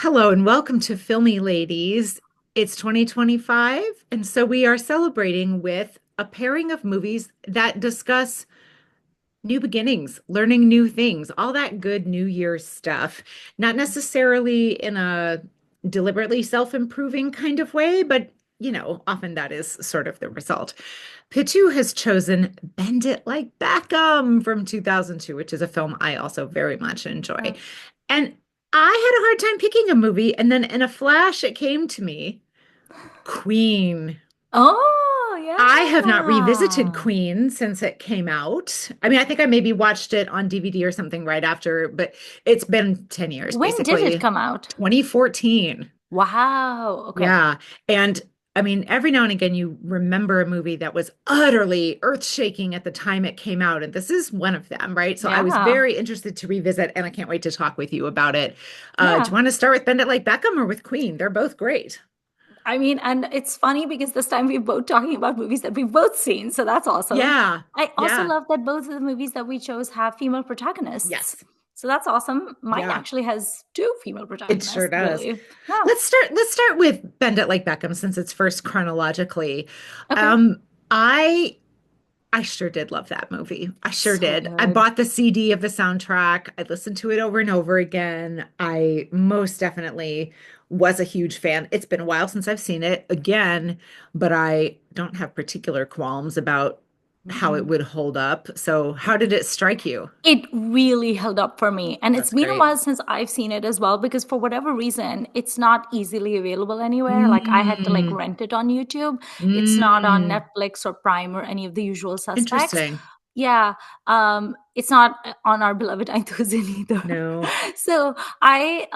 Hello and welcome to Filmi Ladies. It's 2025, and so we are celebrating with a pairing of movies that discuss new beginnings, learning new things, all that good New Year's stuff. Not necessarily in a deliberately self-improving kind of way, but often that is sort of the result. Pitu has chosen Bend It Like Beckham from 2002, which is a film I also very much enjoy. Mm. And I had a hard time picking a movie, and then in a flash, it came to me, Queen. Oh, I have not revisited yeah. Queen since it came out. I mean, I think I maybe watched it on DVD or something right after, but it's been 10 years, When did it basically. come out? 2014. Wow. Okay. Yeah. And I mean, every now and again, you remember a movie that was utterly earth-shaking at the time it came out. And this is one of them, right? So I was Yeah. very interested to revisit, and I can't wait to talk with you about it. Do you Yeah. want to start with Bend It Like Beckham or with Queen? They're both great. I mean, and it's funny because this time we're both talking about movies that we've both seen. So that's awesome. Yeah. I also Yeah. love that both of the movies that we chose have female protagonists. Yes. So that's awesome. Mine Yeah. actually has two female It sure protagonists, does. really. Yeah. Let's start with Bend It Like Beckham since it's first chronologically. Okay. Um, I I sure did love that movie. I sure So did. I good. bought the CD of the soundtrack. I listened to it over and over again. I most definitely was a huge fan. It's been a while since I've seen it again, but I don't have particular qualms about how it Mhm. would hold up. So, how did it strike you? It really held up for me. And it's That's been a great. while since I've seen it as well because for whatever reason, it's not easily available anywhere. Like I had to like Mm, rent it on YouTube. It's not on mm, Netflix or Prime or any of the usual suspects. interesting. Yeah, it's not on our beloved iTunes either. No. So I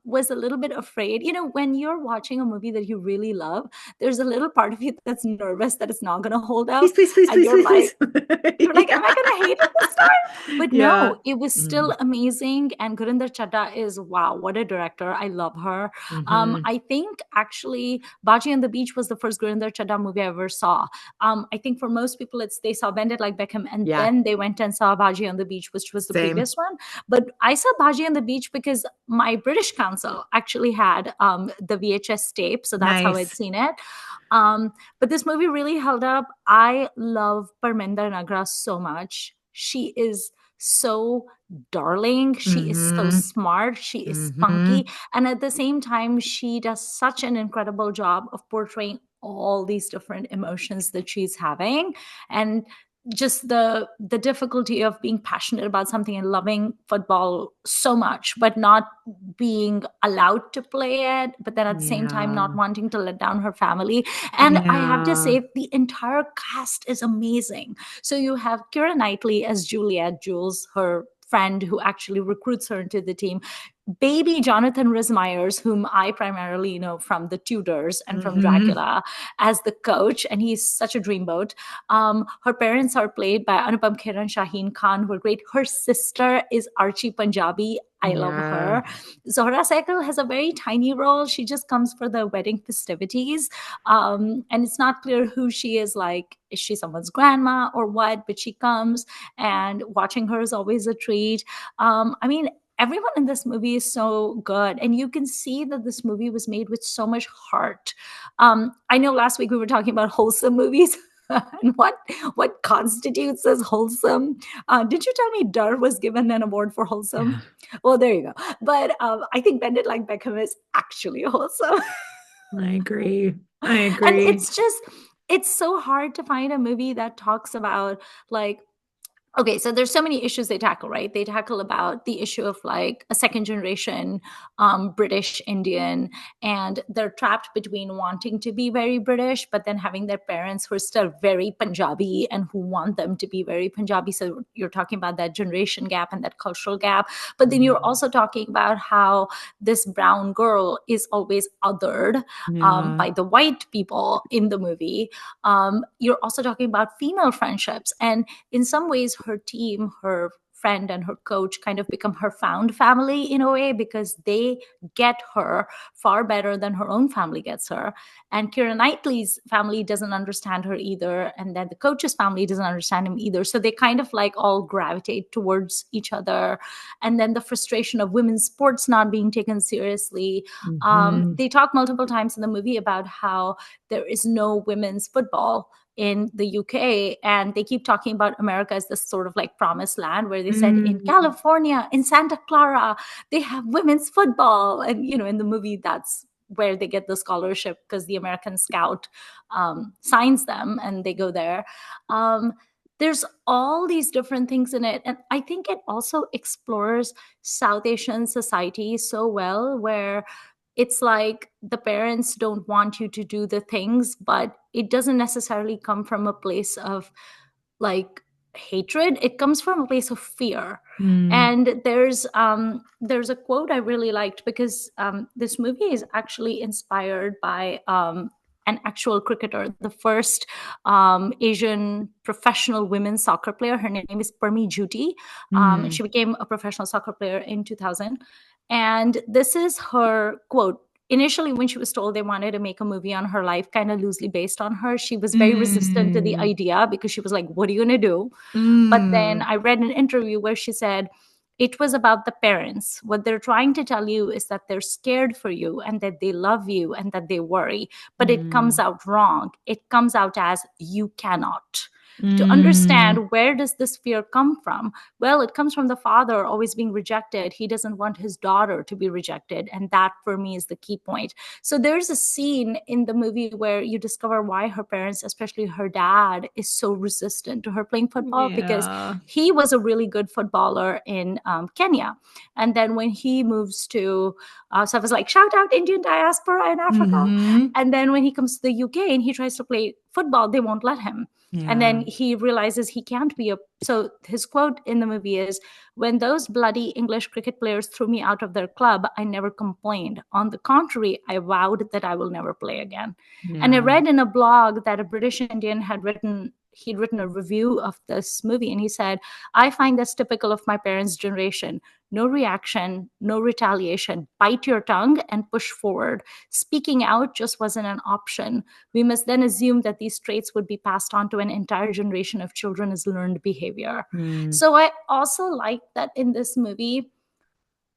was a little bit afraid. You know, when you're watching a movie that you really love, there's a little part of you that's nervous that it's not going to hold Please, up, please, please, and please, you're please, like, please. am I going to hate it this time? But Yeah. no, it was still Mm, amazing. And Gurinder Chadha is wow, what a director! I love her. hmm. I think actually Baji on the Beach was the first Gurinder Chadha movie I ever saw. I think for most people, it's they saw Bend It Like Beckham and Yeah, then they went and saw Baji on the Beach, which was the same. previous one. But I saw Baji on the Beach because my British council actually had the VHS tape, so that's how I'd Nice. seen it. But this movie really held up. I love Parminder Nagra so much. She is so darling. She is so Hmm. smart. She is Hmm. spunky. And at the same time, she does such an incredible job of portraying all these different emotions that she's having. And just the difficulty of being passionate about something and loving football so much but not being allowed to play it, but then at the same time Yeah. not wanting to let down her family. And I have to Yeah. say the entire cast is amazing. So you have Keira Knightley as Juliet, Jules, her friend who actually recruits her into the team, baby Jonathan Rhys Meyers, whom I primarily know from The Tudors and from Hmm. Dracula, as the coach, and he's such a dreamboat. Her parents are played by Anupam Kher and Shaheen Khan, who are great. Her sister is Archie Punjabi. I love Yeah. her. Zohra Saikel has a very tiny role. She just comes for the wedding festivities. And it's not clear who she is. Like, is she someone's grandma or what? But she comes, and watching her is always a treat. I mean, everyone in this movie is so good, and you can see that this movie was made with so much heart. I know last week we were talking about wholesome movies. And what constitutes as wholesome? Did you tell me Dur was given an award for Yeah. wholesome? Well, there you go. But I think Bend It Like Beckham is actually wholesome. I agree. I And agree. it's so hard to find a movie that talks about like, okay, so there's so many issues they tackle, right? They tackle about the issue of like a second generation British Indian, and they're trapped between wanting to be very British but then having their parents who are still very Punjabi and who want them to be very Punjabi. So you're talking about that generation gap and that cultural gap, but then you're Mhm. also talking about how this brown girl is always othered Yeah. by the white people in the movie. You're also talking about female friendships, and in some ways her team, her friend and her coach kind of become her found family in a way, because they get her far better than her own family gets her. And Keira Knightley's family doesn't understand her either, and then the coach's family doesn't understand him either, so they kind of like all gravitate towards each other. And then the frustration of women's sports not being taken seriously. Mhm. They talk multiple times in the movie about how there is no women's football in the UK, and they keep talking about America as this sort of like promised land, where they said in Mm. California, in Santa Clara, they have women's football. And in the movie, that's where they get the scholarship, because the American Scout signs them and they go there. um, there's all these different things in it, and I think it also explores South Asian society so well, where it's like the parents don't want you to do the things, but it doesn't necessarily come from a place of like hatred. It comes from a place of fear. Mm. And there's a quote I really liked, because this movie is actually inspired by an actual cricketer, the first Asian professional women's soccer player. Her name is Permi Juti. Mm. She became a professional soccer player in 2000. And this is her quote. Initially, when she was told they wanted to make a movie on her life, kind of loosely based on her, she was very resistant to the Mm. idea, because she was like, what are you going to do? But then Mm. I read an interview where she said, it was about the parents. What they're trying to tell you is that they're scared for you and that they love you and that they worry. But it comes Mm. out wrong. It comes out as you cannot. To Mm. understand, where does this fear come from? Well, it comes from the father always being rejected. He doesn't want his daughter to be rejected. And that for me is the key point. So there's a scene in the movie where you discover why her parents, especially her dad, is so resistant to her playing football, because Yeah. he was a really good footballer in Kenya. And then when he moves to, so I was like, shout out Indian diaspora in Africa. Hmm. And then when he comes to the UK and he tries to play football, they won't let him. And Yeah. then he realizes he can't be a. So his quote in the movie is, when those bloody English cricket players threw me out of their club, I never complained. On the contrary, I vowed that I will never play again. And I Yeah. read in a blog that a British Indian he'd written a review of this movie, and he said, I find this typical of my parents' generation. No reaction, no retaliation. Bite your tongue and push forward. Speaking out just wasn't an option. We must then assume that these traits would be passed on to an entire generation of children as learned behavior. Mm. So I also like that in this movie,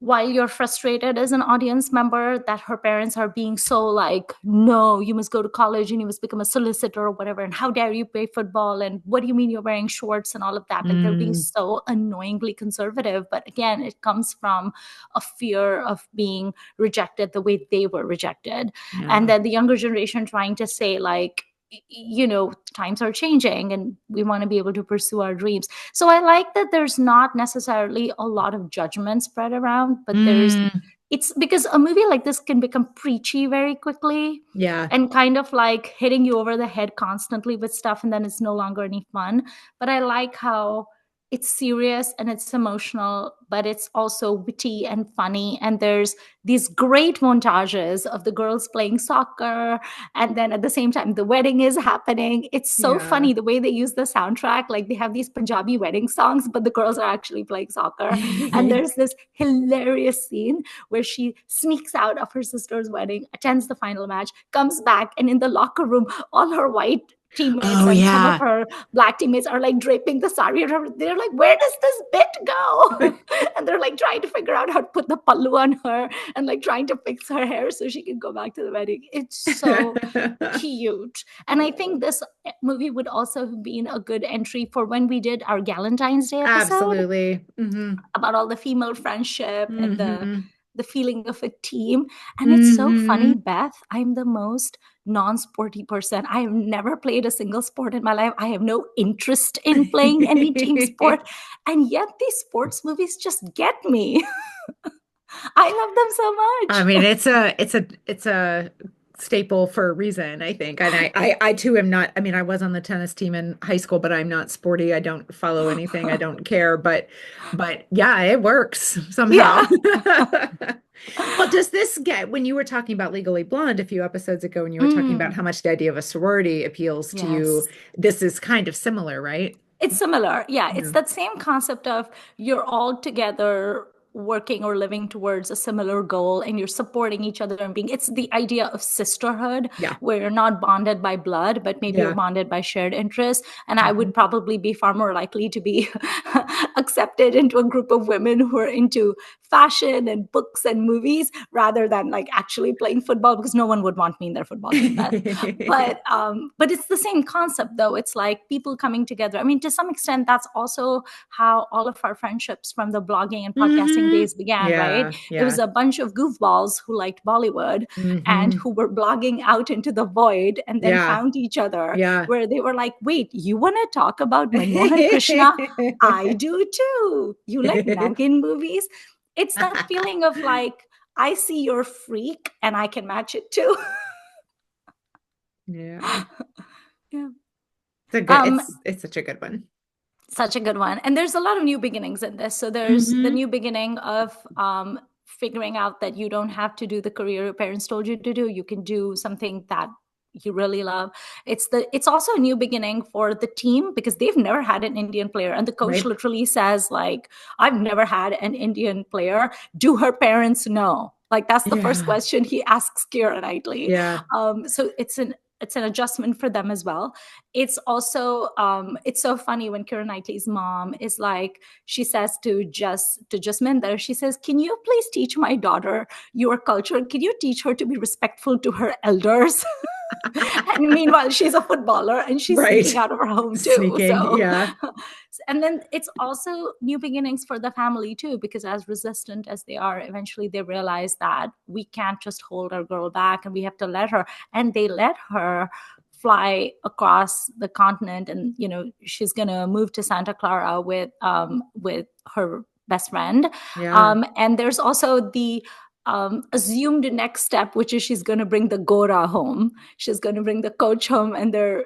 while you're frustrated as an audience member that her parents are being so like, no, you must go to college and you must become a solicitor or whatever, and how dare you play football, and what do you mean you're wearing shorts and all of that, like they're being Mm. so annoyingly conservative. But again, it comes from a fear of being rejected the way they were rejected. And Yeah. then the younger generation trying to say like, times are changing and we want to be able to pursue our dreams. So I like that there's not necessarily a lot of judgment spread around, but Mm. it's because a movie like this can become preachy very quickly Yeah. and kind of like hitting you over the head constantly with stuff, and then it's no longer any fun. But I like how it's serious and it's emotional, but it's also witty and funny. And there's these great montages of the girls playing soccer, and then at the same time the wedding is happening. It's so Yeah. funny the way they use the soundtrack. Like they have these Punjabi wedding songs, but the girls are actually playing soccer. And there's this hilarious scene where she sneaks out of her sister's wedding, attends the final match, comes back, and in the locker room all her white teammates Oh, and some of yeah. her black teammates are like draping the sari. They're like, where does this bit go? And they're like trying to figure out how to put the pallu on her and like trying to fix her hair so she can go back to the wedding. It's so cute. And I think this movie would also have been a good entry for when we did our Galentine's Day episode Absolutely. Hmm. about all the female friendship and Hmm. the feeling of a team. And it's so funny, Hmm. Beth. I'm the most non-sporty person. I have never played a single sport in my life. I have no interest in playing any team sport. And yet these sports movies just get me. I love them so I much. mean, it's a staple for a reason, I think. And I too am not, I mean, I was on the tennis team in high school, but I'm not sporty. I don't follow anything. I don't care, but yeah, it works somehow. Yeah. Well, does this get, when you were talking about Legally Blonde a few episodes ago, and you were talking about Mm, how much the idea of a sorority appeals to you, yes. this is kind of similar, right? It's similar. Yeah, it's Yeah. that same concept of you're all together working or living towards a similar goal and you're supporting each other and being it's the idea of sisterhood Yeah. where you're not bonded by blood but maybe you're Yeah. bonded by shared interests. And I Mhm. would probably be far more likely to be accepted into a group of women who are into fashion and books and movies rather than like actually playing football, because no one would want me in their football team, Beth. But it's the same concept though. It's like people coming together. I mean, to some extent that's also how all of our friendships from the blogging and podcasting Hmm. days began, right? Yeah. It Yeah. was a bunch of goofballs who liked Bollywood and Hmm. who were blogging out into the void and then Yeah. found each other, Yeah. where they were like, wait, you want to talk about Manmohan Krishna? I do too. You like nagging movies? It's that feeling of like, I see your freak and I can match it too. Yeah. Yeah. It's a good, Um, it's such a good one. Such a good one. And there's a lot of new beginnings in this. So there's the Hmm. new beginning of figuring out that you don't have to do the career your parents told you to do. You can do something that you really love. It's also a new beginning for the team because they've never had an Indian player. And the coach Right. literally says, like, I've never had an Indian player. Do her parents know? Like that's the first Yeah. question he asks Keira Knightley. Yeah. So it's an adjustment for them as well. It's also it's so funny when Keira Knightley's mom is like, she says to Jasminder, she says, can you please teach my daughter your culture? Can you teach her to be respectful to her elders? And meanwhile she's a footballer and she's sneaking Right. out of her home too. Sneaking. So Yeah. and then it's also new beginnings for the family too, because as resistant as they are, eventually they realize that we can't just hold our girl back and we have to let her. And they let her fly across the continent, and she's gonna move to Santa Clara with her best friend. Yeah. And there's also the assumed next step, which is she's going to bring the Gora home. She's going to bring the coach home, and they're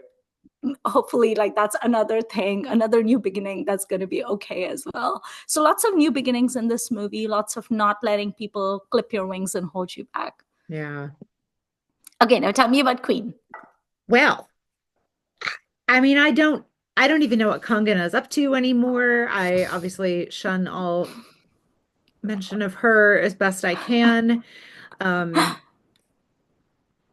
hopefully like that's another thing, another new beginning that's going to be okay as well. So lots of new beginnings in this movie, lots of not letting people clip your wings and hold you back. Yeah. Okay, now tell me about Queen. Well, I mean, I don't even know what Kangana is up to anymore. I obviously shun all mention of her as best I can. Um,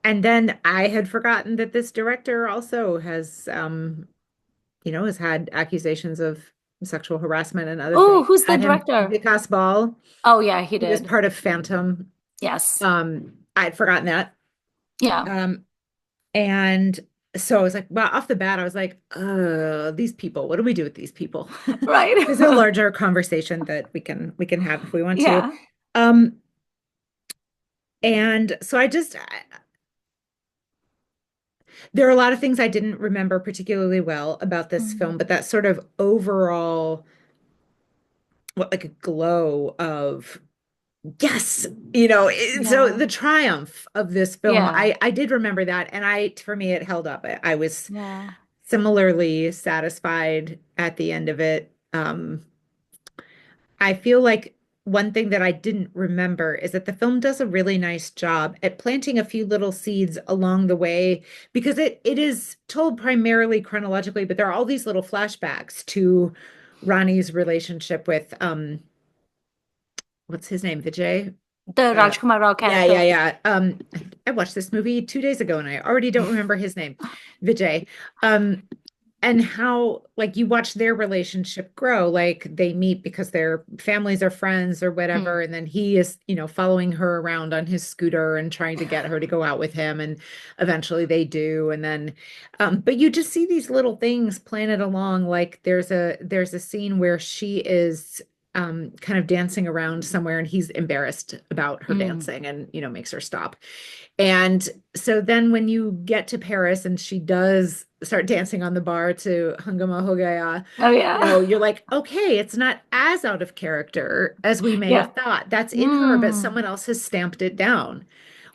and then I had forgotten that this director also has had accusations of sexual harassment and other Oh, things who's the at him. director? Vikas Ball, Oh yeah, he he was did. part of Phantom. Yes. I'd forgotten that. Yeah. Um, and so I was like, well, off the bat, I was like, these people, what do we do with these people? There's a Right. larger conversation that we can have if we want to. Yeah. Um, and so there are a lot of things I didn't remember particularly well about this Mm. film, but that sort of overall, what like a glow of yes, so Yeah. the triumph of this film, Yeah. I did remember that, and for me it held up. I was Yeah. similarly satisfied at the end of it. I feel like one thing that I didn't remember is that the film does a really nice job at planting a few little seeds along the way because it is told primarily chronologically, but there are all these little flashbacks to Ronnie's relationship with what's his name? Vijay? The Uh Rajkumar Rao yeah, yeah, character. yeah. I watched this movie 2 days ago and I already don't remember his name. Vijay. Um and how like you watch their relationship grow, like they meet because their families are friends or Mm. whatever, and then he is following her around on his scooter and trying to get her to go out with him, and eventually they do. And then but you just see these little things planted along, like there's a scene where she is kind of dancing around somewhere and he's embarrassed about her Mm. dancing and makes her stop. And so then when you get to Paris and she does start dancing on the bar to Hungama Ho Gaya, Oh yeah. you're like, okay, it's not as out of character as we may Yeah. have thought. That's in her, but Mm. someone else has stamped it down.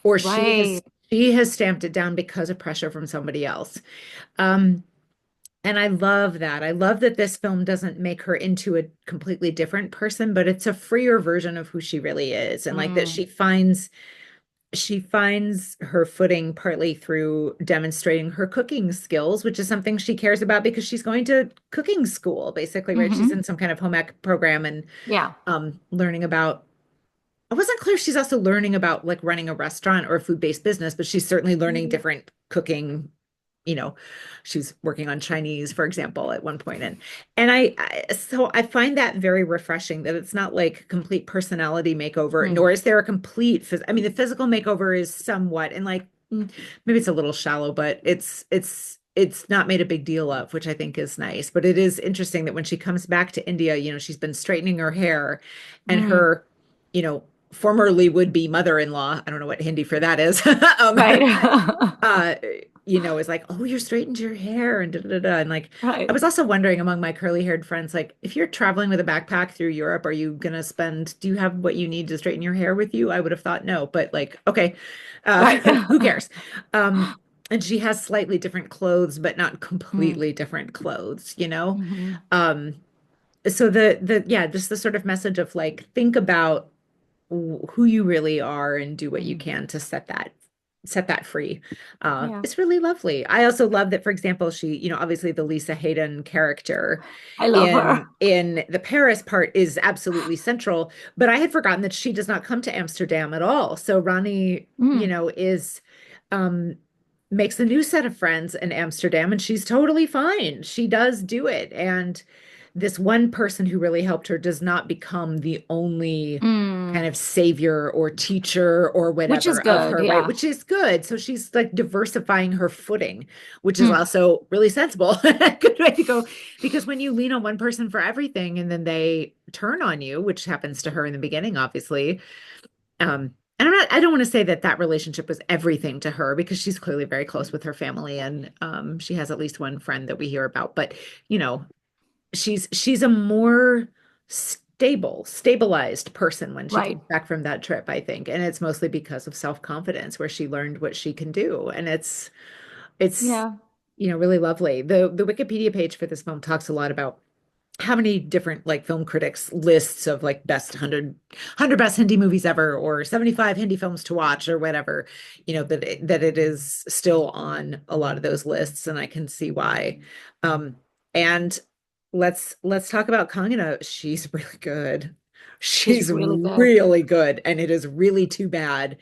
Or she has Right. she has stamped it down because of pressure from somebody else. Um, and I love that. I love that this film doesn't make her into a completely different person, but it's a freer version of who she really is. And like that Mm. she finds she finds her footing partly through demonstrating her cooking skills, which is something she cares about because she's going to cooking school, basically, right? She's in Hmm. some kind of home ec program and Yeah. learning about I wasn't clear if she's also learning about like running a restaurant or a food-based business, but she's certainly learning Mm. different cooking. You know, she's working on Chinese, for example, at one point. And so I find that very refreshing that it's not like complete personality makeover, Mm. nor is there a complete I mean, the physical makeover is somewhat and like maybe it's a little shallow, but it's not made a big deal of, which I think is nice. But it is interesting that when she comes back to India, she's been straightening her hair and Mm. her, you know, formerly would be mother-in-law, I don't know what Hindi for that is, Right. uh, is like, oh, you're straightened your hair and da da da. And like, I Right. was also wondering among my curly-haired friends, like, if you're traveling with a backpack through Europe, are you gonna do you have what you need to straighten your hair with you? I would have thought no, but like, okay, uh, Right. who cares? Um, and she has slightly different clothes, but not Mm. completely different clothes, you know? Hmm. Um, so yeah, just the sort of message of like, think about who you really are and do what you Hmm. can to set that free. Yeah. It's really lovely. I also love that, for example, she, obviously the Lisa Hayden character I love her. in the Paris part is absolutely central, but I had forgotten that she does not come to Amsterdam at all. So Ronnie, Mm. is um makes a new set of friends in Amsterdam and she's totally fine. She does do it. And this one person who really helped her does not become the only kind Mm. of savior or teacher or Which is whatever of good. her, right? Yeah. Which is good. So she's like diversifying her footing, which is Mm. also really sensible. Good way to go. Because when you lean on one person for everything and then they turn on you, which happens to her in the beginning, obviously. And I don't want to say that that relationship was everything to her because she's clearly very close with her family and she has at least one friend that we hear about. But, you know, she's a more stabilized person when she Right. comes back from that trip, I think. And it's mostly because of self-confidence where she learned what she can do. And it's Yeah. really lovely. The Wikipedia page for this film talks a lot about how many different like film critics lists of like best 100 best Hindi movies ever or 75 Hindi films to watch or whatever, that it is still on a lot of those lists and I can see why. And let's talk about Kangana. She's really good. She's She's really good. really good and it is really too bad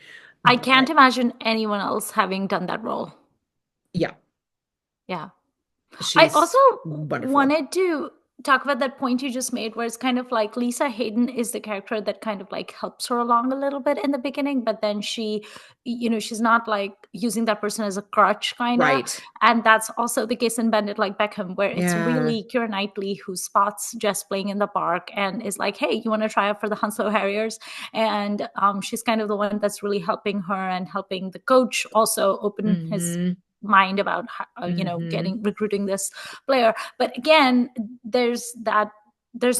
I that can't imagine anyone else having done that role. yeah, Yeah. I also she's wonderful. wanted to talk about that point you just made, where it's kind of like Lisa Hayden is the character that kind of like helps her along a little bit in the beginning, but then she's not like using that person as a crutch, kind of. Right. And that's also the case in Bend It Like Beckham, where it's Yeah. really Keira Knightley who spots Jess playing in the park and is like, hey, you want to try out for the Hounslow Harriers? And she's kind of the one that's really helping her and helping the coach also open his Hmm. mind about Hmm. getting recruiting this player. But again, there's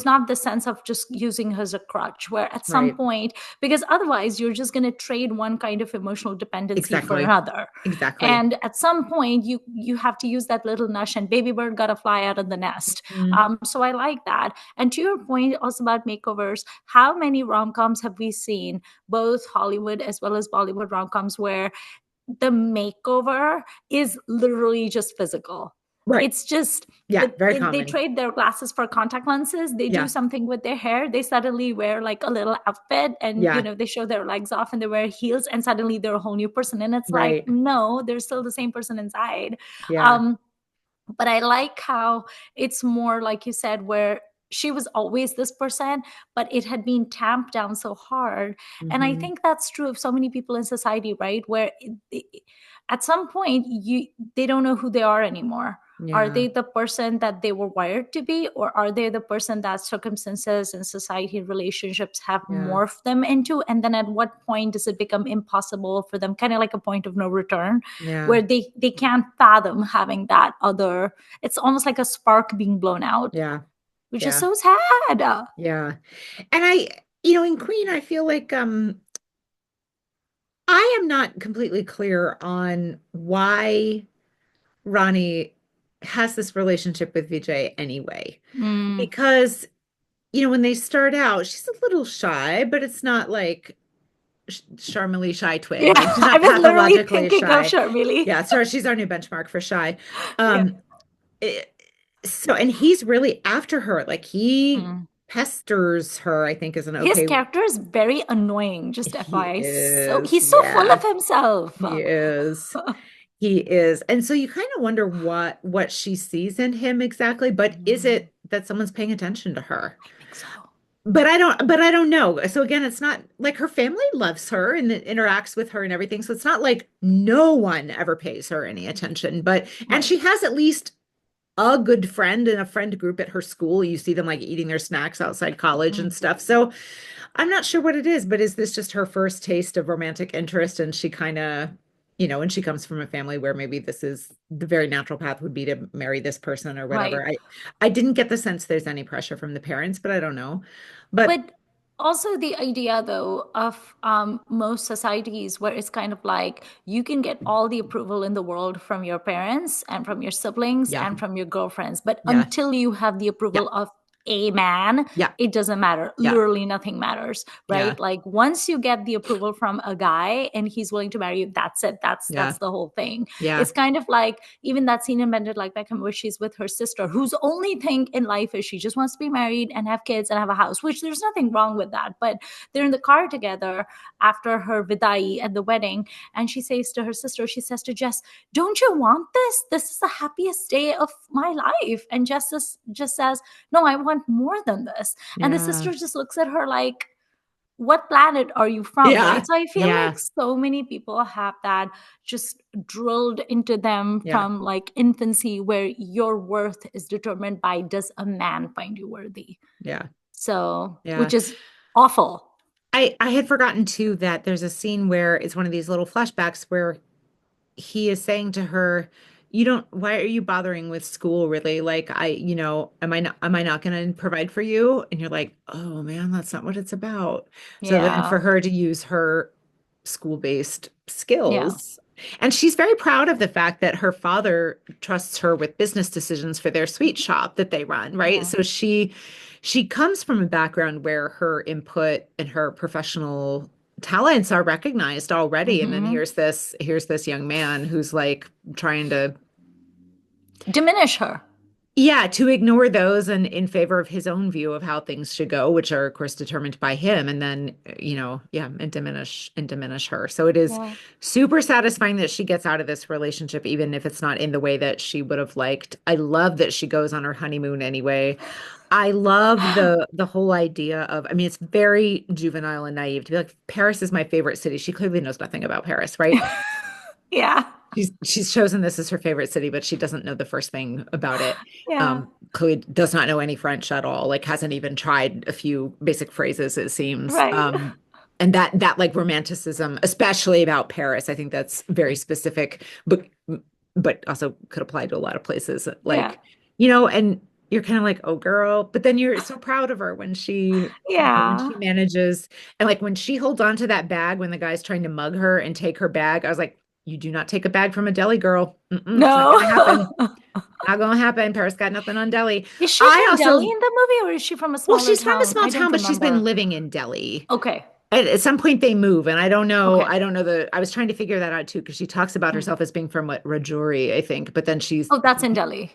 not the sense of just using her as a crutch, where at some Right. point, because otherwise you're just going to trade one kind of emotional dependency for Exactly. another. Exactly. And at some point you have to use that little nudge, and baby bird got to fly out of the nest. Mm. So I like that. And to your point also about makeovers, how many rom-coms have we seen, both Hollywood as well as Bollywood rom-coms, where the makeover is literally just physical? Right. It's just Yeah. Very they common. trade their glasses for contact lenses, they do Yeah. something with their hair, they suddenly wear like a little outfit, and Yeah. they show their legs off and they wear heels, and suddenly they're a whole new person, and it's like, Right. no, they're still the same person inside. Yeah. um but I like how it's more like you said, where she was always this person, but it had been tamped down so hard. And I Hmm. think that's true of so many people in society, right? Where at some point they don't know who they are anymore. Are Yeah. they the person that they were wired to be, or are they the person that circumstances and society relationships have Yeah. morphed them into? And then at what point does it become impossible for them, kind of like a point of no return, Yeah. where they can't fathom having that other, it's almost like a spark being blown out, Yeah. which is Yeah. so sad. Yeah. And in Queen, I feel like I am not completely clear on why Ronnie has this relationship with Vijay anyway. Mm. Because, when they start out, she's a little shy, but it's not like Charmily shy twin. Yeah, Like she's I not was literally pathologically thinking of shy. Sharmili. Yeah, so she's our new benchmark for shy. Yeah. Um, it- so and he's really after her. Like he Mm. pesters her, I think is an His okay. character is very annoying, just He FYI. So is, he's so full yeah, of himself. he is. He is. And so you kind of wonder what she sees in him exactly, but is Mm, it that someone's paying attention to her? I think so. But I don't know. So again, it's not like her family loves her and interacts with her and everything. So it's not like no one ever pays her any attention. But and Right. she has at least a good friend and a friend group at her school. You see them like eating their snacks outside college and Mm, stuff. So I'm not sure what it is, but is this just her first taste of romantic interest? And she kind of, and she comes from a family where maybe this is the very natural path would be to marry this person or right. whatever. I didn't get the sense there's any pressure from the parents, but I don't know. But But also the idea, though, of most societies where it's kind of like you can get all the approval in the world from your parents and from your siblings yeah, and from your girlfriends, but yeah, until you have the yeah, approval of a man, yeah, it doesn't matter. yeah, Literally nothing matters, yeah, right? Like once you get the approval from a guy and he's willing to marry you, that's it. That's yeah, the whole thing. yeah, It's kind of like even that scene in Bend It Like Beckham where she's with her sister, whose only thing in life is she just wants to be married and have kids and have a house, which there's nothing wrong with that. But they're in the car together after her vidai at the wedding, and she says to her sister, she says to Jess, "Don't you want this? This is the happiest day of my life." And Jess just says, "No, I want more than this." And the yeah, sister just looks at her like, what planet are you from, right? yeah, So I feel yeah, like so many people have that just drilled into them yeah, from like infancy, where your worth is determined by, does a man find you worthy? yeah, So, yeah. which is awful. I had forgotten too that there's a scene where it's one of these little flashbacks where he is saying to her, you don't, why are you bothering with school really? Like am I not going to provide for you? And you're like, oh man, that's not what it's about. So then for Yeah. her to use her school-based Yeah. skills, and she's very proud of the fact that her father trusts her with business decisions for their sweet shop that they run, right? Yeah. So she comes from a background where her input and her professional talents are recognized already, and then Hmm. here's this young man who's like trying to, Diminish her. yeah, to ignore those and in favor of his own view of how things should go, which are of course determined by him, and then yeah, and diminish her. So it is Yeah. super satisfying that she gets out of this relationship, even if it's not in the way that she would have liked. I love that she goes on her honeymoon anyway. I love the whole idea of, I mean, it's very juvenile and naive to be like, Paris is my favorite city. She clearly knows nothing about Paris, right? Yeah. She's chosen this as her favorite city, but she doesn't know the first thing about it. Yeah. Clearly does not know any French at all, like hasn't even tried a few basic phrases, it seems. Right. And that like romanticism, especially about Paris, I think that's very specific, but also could apply to a lot of places. Yeah. Like, and you're kind of like, oh girl, but then you're so proud of her when she Yeah. manages, and like when she holds on to that bag when the guy's trying to mug her and take her bag, I was like, you do not take a bag from a deli girl. It's not No. gonna happen. Not gonna happen. Paris got nothing on Delhi. Is she I from Delhi also, in the movie, or is she from a well, smaller she's from a town? small I town, don't but she's been remember. living in Delhi. Okay. At some point they move, and I don't know. Okay. I don't know I was trying to figure that out too, because she talks about Hmm. herself as being from what, Rajouri, I think, but then she's, Oh, that's in Delhi.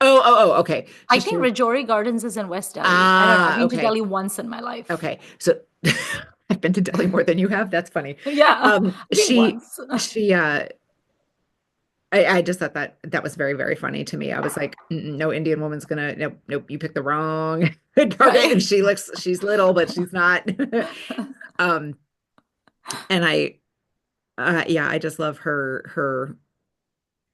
okay. I She's think true. Rajouri Gardens is in West Delhi. I don't know. I've Ah, been to okay. Delhi once in my life. Okay. So I've been to Delhi more than you have. That's funny. Yeah, Um, I think she, once. she, I just thought that was very, very funny to me. I was like, no Indian woman's gonna, nope, nope, you picked the wrong target. And Right. she's little, but she's not. Um, and yeah, I just love her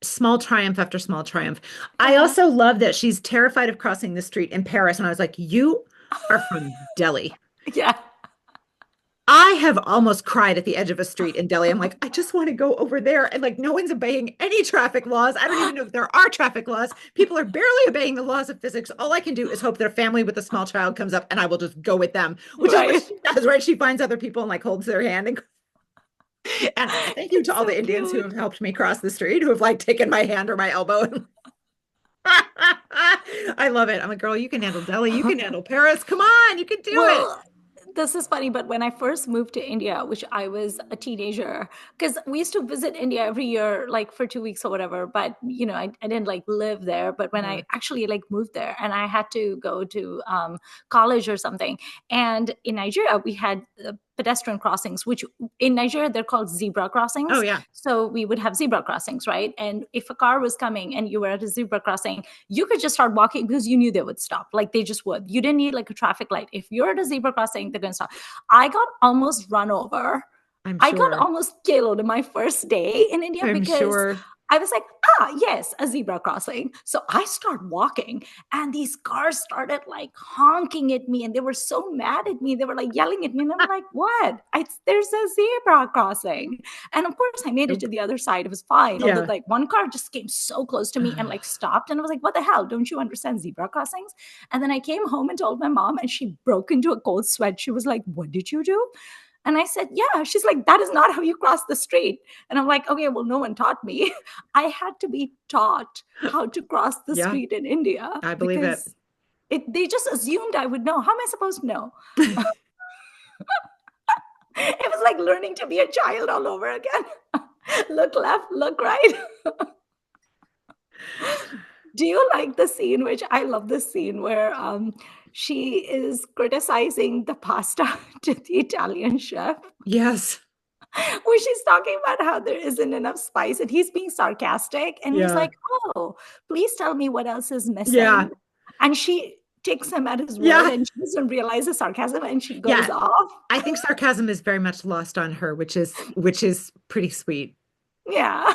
small triumph after small triumph. I Yeah. also love that she's terrified of crossing the street in Paris. And I was like, you are from Delhi. Yeah. I have almost cried at the edge of a street in Delhi. I'm like, I just want to go over there. And like, no one's obeying any traffic laws. I don't even know if there are traffic laws. People are barely obeying the laws of physics. All I can do is hope that a family with a small child comes up and I will just go with them, which is what Right. she does, right? She finds other people and like holds their hand. And thank you to It's all so the Indians who cute. have helped me cross the street, who have like taken my hand or my elbow. I love it. I'm like, girl, you can handle Delhi. You can handle Paris. Come on, you can do it. Well, This is funny, but when I first moved to India, which I was a teenager, because we used to visit India every year, like for 2 weeks or whatever, but I didn't like live there. But when I Mhm. actually like moved there and I had to go to college or something, and in Nigeria, we had pedestrian crossings, which in Nigeria, they're called zebra Oh crossings. yeah, So we would have zebra crossings, right? And if a car was coming and you were at a zebra crossing, you could just start walking because you knew they would stop. Like they just would. You didn't need like a traffic light. If you're at a zebra crossing, they're going to stop. I got almost run over. I'm I got sure. almost killed my first day in India I'm because sure. I was like, yes, a zebra crossing. So I start walking, and these cars started like honking at me, and they were so mad at me. They were like yelling at me, and I'm like, what? There's a zebra crossing. And of course, I made it to Nope. the other side. It was fine. Although, Yeah. like, one car just came so close to me and like stopped. And I was like, what the hell? Don't you understand zebra crossings? And then I came home and told my mom, and she broke into a cold sweat. She was like, what did you do? And I said, yeah. She's like, that is not how you cross the street. And I'm like, okay, well, no one taught me. I had to be taught how to cross the Yeah, street in India I believe it. because they just assumed I would know. How am I supposed to know? It was like learning to be a child all over again. Look left, look right. Do you like the scene, which I love this scene where she is criticizing the pasta to the Italian chef? Yes. Where she's talking about how there isn't enough spice and he's being sarcastic and he's Yeah. like, oh, please tell me what else is missing. Yeah. And she takes him at his word Yeah. and she doesn't realize the sarcasm and she goes Yeah. off. I think sarcasm is very much lost on her, which is pretty sweet. Yeah.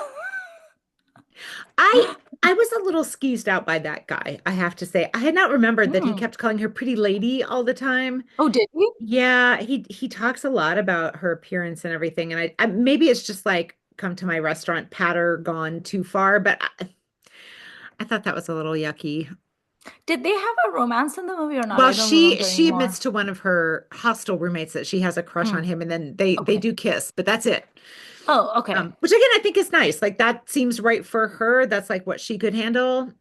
I I was a little skeezed out by that guy, I have to say. I had not remembered that he Mm. kept calling her pretty lady all the time. Oh, did he? Yeah, he talks a lot about her appearance and everything, and I maybe it's just like come to my restaurant patter gone too far, but I thought that was a little yucky. Did they have a romance in the movie or not? Well, I don't she remember she anymore. admits to one of her hostel roommates that she has a crush on Mm. him, and then they Okay. do kiss, but that's it. Oh, okay. Which again, I think is nice. Like that seems right for her. That's like what she could handle.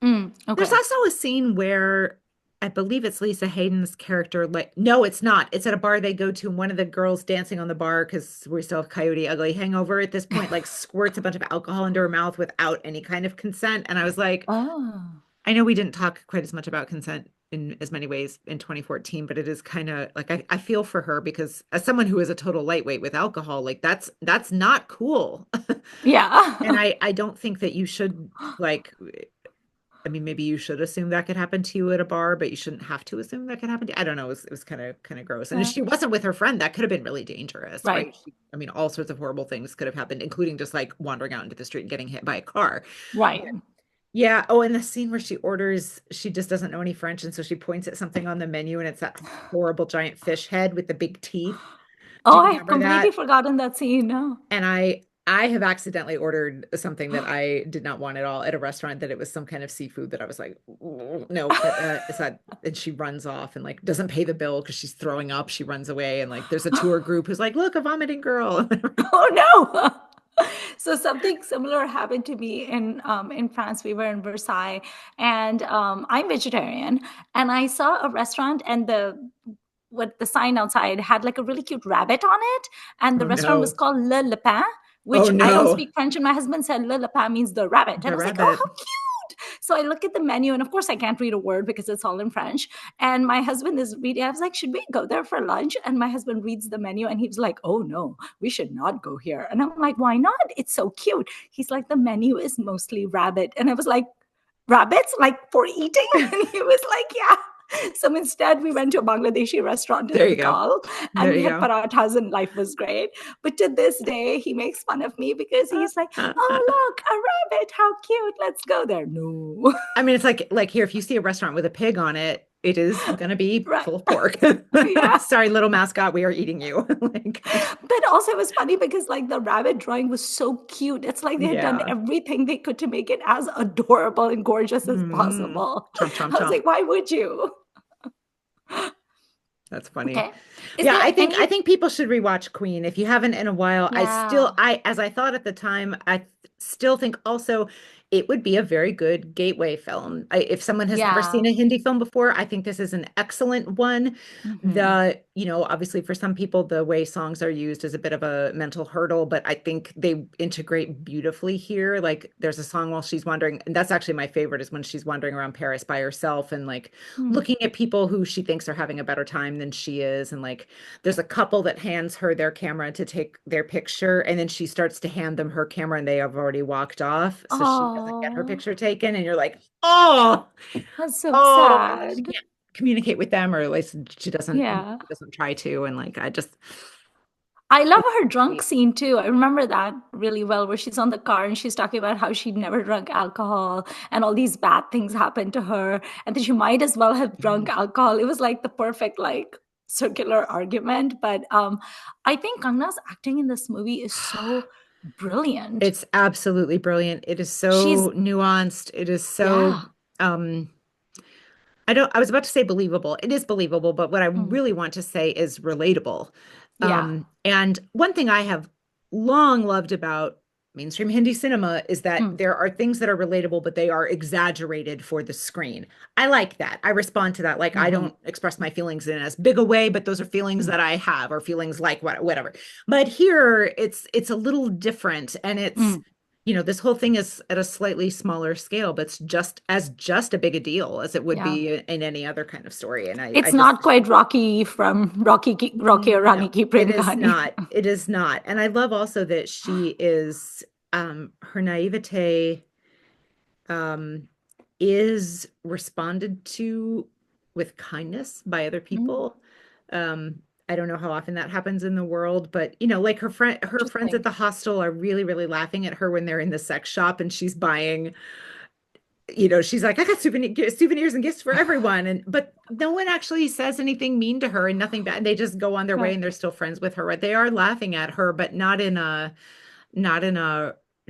There's Okay. also a scene where I believe it's Lisa Hayden's character. Like, no, it's not. It's at a bar they go to, and one of the girls dancing on the bar because we still have Coyote Ugly hangover at this point, like squirts a bunch of alcohol into her mouth without any kind of consent. And I was like, Oh. I know we didn't talk quite as much about consent in as many ways in 2014, but it is kind of like I feel for her because as someone who is a total lightweight with alcohol, like that's not cool. And Yeah. I don't think that you should like I mean, maybe you should assume that could happen to you at a bar, but you shouldn't have to assume that could happen to you. I don't know. It was kind of gross. And if Yeah. she wasn't with her friend, that could have been really dangerous, Right. right? I mean, all sorts of horrible things could have happened, including just like wandering out into the street and getting hit by a car. Right. Yeah. Oh, and the scene where she orders, she just doesn't know any French, and so she points at something on the menu, and it's that horrible giant fish head with the big teeth. Do Oh, you I have remember completely that? forgotten that scene. No. And I have accidentally ordered something that I did not want at all at a restaurant that it was some kind of seafood that I was like, no, it's not. And she runs off and like doesn't pay the bill because she's throwing up. She runs away and like there's a tour group who's like, look, a vomiting girl. Oh no. So something similar happened to me in France. We were in Versailles, and I'm vegetarian, and I saw a restaurant, and the sign outside had like a really cute rabbit on it, and the Oh restaurant was no. called Le Lapin, Oh which I don't no. speak French, and my husband said Le Lapin means the rabbit, and The I was like, oh, rabbit. how cute. So I look at the menu, and of course, I can't read a word because it's all in French. And my husband is reading. I was like, should we go there for lunch? And my husband reads the menu, and he was like, oh no, we should not go here. And I'm like, why not? It's so cute. He's like, the menu is mostly rabbit. And I was like, rabbits, like for eating? And he was like, yeah. So instead, we went to a Bangladeshi restaurant in There you go. Tikal and There we you had go. parathas and life was great. But to this day, he makes fun of me because he's like, oh, look, a rabbit. How cute. Let's go there. No. I mean, it's like here, if you see a restaurant with a pig on it, it is gonna be Right. full of pork. Yeah. Sorry, little mascot, we are eating you. Like, But also it was funny because like the rabbit drawing was so cute. It's like they had done yeah. everything they could to make it as adorable and gorgeous as Mm. possible. Chomp, chomp, I was chomp. like, why would you? That's funny. Okay. Is Yeah, there I any? think people should rewatch Queen if you haven't in a while. I still Yeah. I as I thought at the time, I still think also it would be a very good gateway film. If someone has never seen Yeah. a Hindi film before, I think this is an excellent one. Hmm. Obviously for some people, the way songs are used is a bit of a mental hurdle, but I think they integrate beautifully here. Like there's a song while she's wandering, and that's actually my favorite is when she's wandering around Paris by herself and like Hmm. looking at people who she thinks are having a better time than she is. And like there's a couple that hands her their camera to take their picture, and then she starts to hand them her camera and they have already walked off. So she doesn't get her Oh, picture taken. And you're like, oh, that's so oh, and then she sad. can't communicate with them, or at least Yeah. she doesn't try to. And like, I just, I love it's her drunk sweet. scene too. I remember that really well, where she's on the car and she's talking about how she'd never drunk alcohol and all these bad things happened to her, and that she might as well have drunk alcohol. It was like the perfect like circular argument. But I think Kangna's acting in this movie is so brilliant. It's absolutely brilliant. It is She's so nuanced. It is so, yeah, um, I was about to say believable. It is believable, but what I mm, really want to say is relatable. yeah, And one thing I have long loved about mainstream Hindi cinema is that mm, there are things that are relatable, but they are exaggerated for the screen. I like that. I respond to that. Like I hmm, don't express my feelings in as big a way, but those are feelings mm, that I have, or feelings like whatever. But here it's a little different, and it's mm, this whole thing is at a slightly smaller scale, but it's just a big a deal as it would yeah. be in any other kind of story. And I It's not just, quite Rocky from Rocky or no, Rani Ki it Prem is Kahani. not. It is not. And I love also that she is, her naivete, um, is responded to with kindness by other Mm, people. Um, I don't know how often that happens in the world, but like her friends at interesting. the hostel are really, really laughing at her when they're in the sex shop and she's buying, she's like, I got souvenirs and gifts for everyone. And but no one actually says anything mean to her and nothing bad. And they just go on their way Right. and they're still friends with her. Right? They are laughing at her, but not in a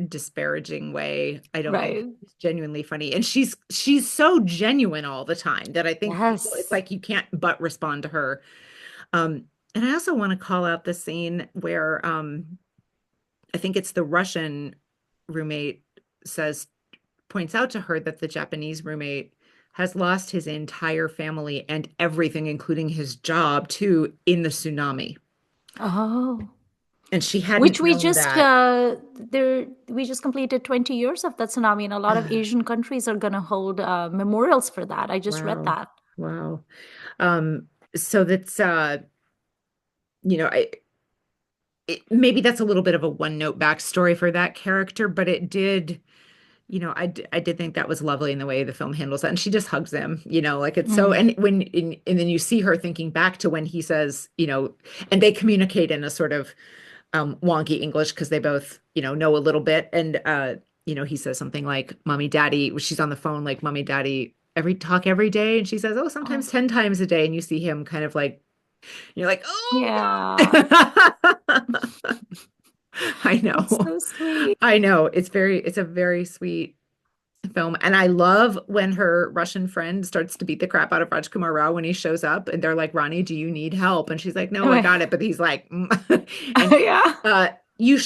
disparaging way. I don't think Right. it's genuinely funny. And she's so genuine all the time that I think people, it's Yes. like you can't but respond to her. And I also want to call out the scene where I think it's the Russian roommate says points out to her that the Japanese roommate has lost his entire family and everything, including his job, too, in the tsunami. Oh. And she Which hadn't we known just that. we just completed 20 years of that tsunami, and a lot of Asian countries are going to hold memorials for that. I just read Wow. that. Wow. So that's maybe that's a little bit of a one note backstory for that character, but it did, I did think that was lovely in the way the film handles that. And she just hugs him, like it's so, Mm. and and then you see her thinking back to when he says, and they communicate in a sort of wonky English because they both, know a little bit. And, he says something like, Mommy, Daddy, she's on the phone, like, Mommy, Daddy, every day. And she says, oh, Oh, sometimes 10 times a day. And you see him kind of like, you're like, oh yeah. God. I That's know. so sweet. I know. It's a very sweet film. And I love when her Russian friend starts to beat the crap out of Rajkumar Rao when he shows up and they're like, Ronnie, do you need help? And she's like, no, I got it. But he's like, and Yeah. you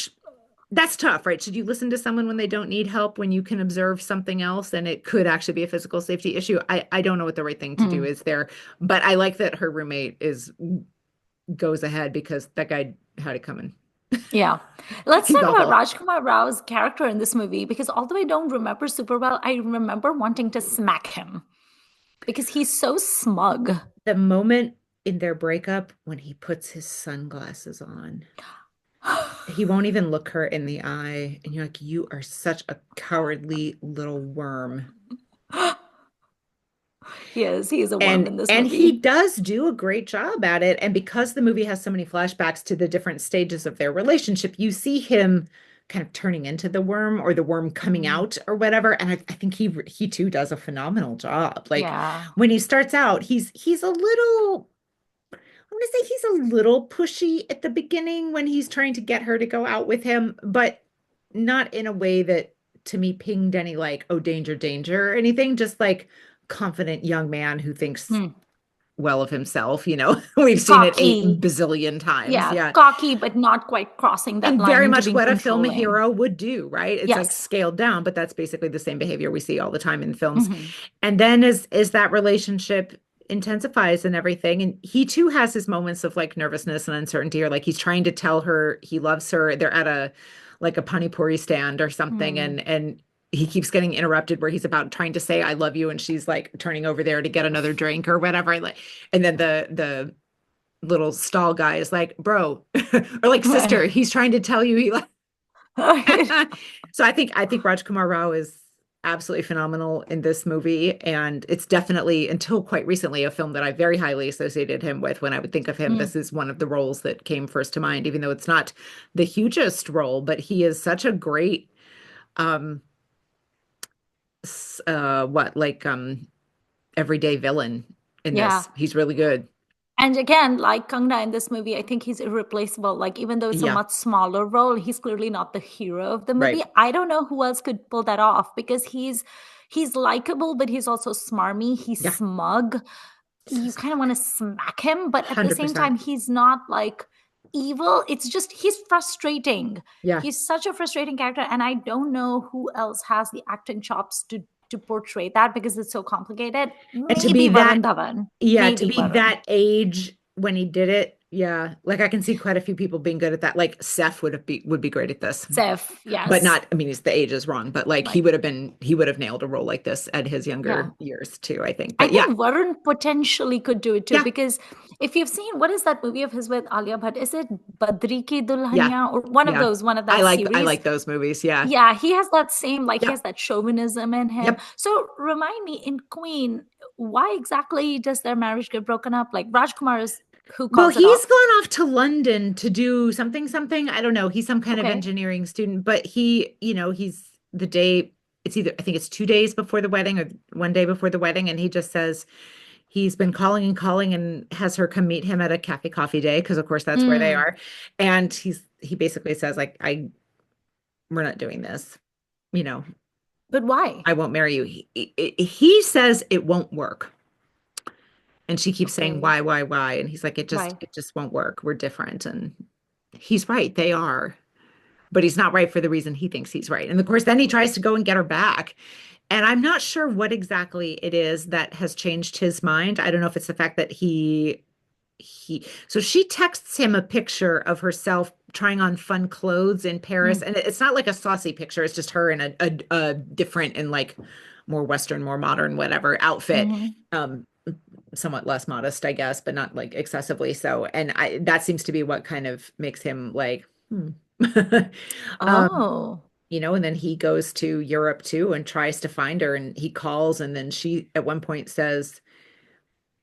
that's tough, right? Should you listen to someone when they don't need help when you can observe something else and it could actually be a physical safety issue? I don't know what the right thing to do Mm. is there, but I like that her roommate is goes ahead because that guy had it coming. Yeah. Let's He's talk about awful. Rajkumar Rao's character in this movie, because although I don't remember super well, I remember wanting to smack him because he's so smug. The moment in their breakup when he puts his sunglasses on, he won't even look her in the eye. And you're like, you are such a cowardly little worm. He is a worm And in this and he movie. does do a great job at it. And because the movie has so many flashbacks to the different stages of their relationship, you see him kind of turning into the worm or the worm coming Mm. out or whatever. And I think he too does a phenomenal job. Like Yeah. when he starts out, he's a little, I'm gonna say he's a little pushy at the beginning when he's trying to get her to go out with him, but not in a way that to me pinged any like, oh, danger, danger or anything, just like confident young man who thinks Hmm. well of himself, you know. We've seen it eight Cocky. bazillion times. Yeah, Yeah. cocky, but not quite crossing that And line very into much being what a film controlling. hero would do, right? It's like Yes. scaled down, but that's basically the same behavior we see all the time in films. Hmm. And then as that relationship intensifies and everything, and he too has his moments of like nervousness and uncertainty, or like he's trying to tell her he loves her. They're at a like a pani puri stand or something, Mm. and he keeps getting interrupted where he's about trying to say I love you, and she's like turning over there to get another drink or whatever. Like, and then the little stall guy is like, bro, or like Right. sister, he's trying to tell you he like. Right. So I think Rajkumar Rao is absolutely phenomenal in this movie, and it's definitely until quite recently a film that I very highly associated him with. When I would think of him, Mm. this is one of the roles that came first to mind, even though it's not the hugest role, but he is such a great um what like everyday villain in Yeah. this. He's really good. And again, like Kangna in this movie, I think he's irreplaceable. Like, even though it's a Yeah, much smaller role, he's clearly not the hero of the movie. right. I don't know who else could pull that off because he's likable, but he's also smarmy. He's Yeah, smug. You kind of want to smack him, but at the same 100%. time, he's not like evil. It's just he's frustrating. Yeah. He's such a frustrating character, and I don't know who else has the acting chops to portray that because it's so complicated. And to be Maybe that Varun Dhawan. Yeah, to Maybe be Varun. that age when he did it, yeah. Like I can see quite a few people being good at that. Like Seth would be great at this. Seth, But yes. not, I mean, the age is wrong, but like Right. he would have nailed a role like this at his Yeah. younger years too, I think. I But yeah, think Varun potentially could do it too, yeah, because if you've seen what is that movie of his with Alia Bhatt? Is it Badri Ki yeah, Dulhania or yeah. one of I that like I series? like those movies. Yeah. Yeah, he has that same, like, he Yeah. has that chauvinism in him. Yep. So remind me, in Queen, why exactly does their marriage get broken up? Like, Rajkumar is who Well, calls it he's off. gone off to London to do something. I don't know. He's some kind of Okay. engineering student, but he's the day, it's either, I think it's 2 days before the wedding or one day before the wedding. And he just says he's been calling and calling and has her come meet him at a cafe coffee day, because of course that's where they Mm, are. And he basically says, like, we're not doing this. You know, but why? I won't marry you. He says it won't work. And she keeps saying, Okay. why? And he's like, Why? it just won't work. We're different. And he's right. They are. But he's not right for the reason he thinks he's right. And of course, then he tries to go and get her back. And I'm not sure what exactly it is that has changed his mind. I don't know if it's the fact that so she texts him a picture of herself trying on fun clothes in Paris. Mm, And it's not like a saucy picture. It's just her in a different and like more Western, more modern, whatever outfit. mhm. Um, somewhat less modest, I guess, but not like excessively so. And that seems to be what kind of makes him like, hmm. Um, Oh. and then he goes to Europe too and tries to find her, and he calls, and then she at one point says,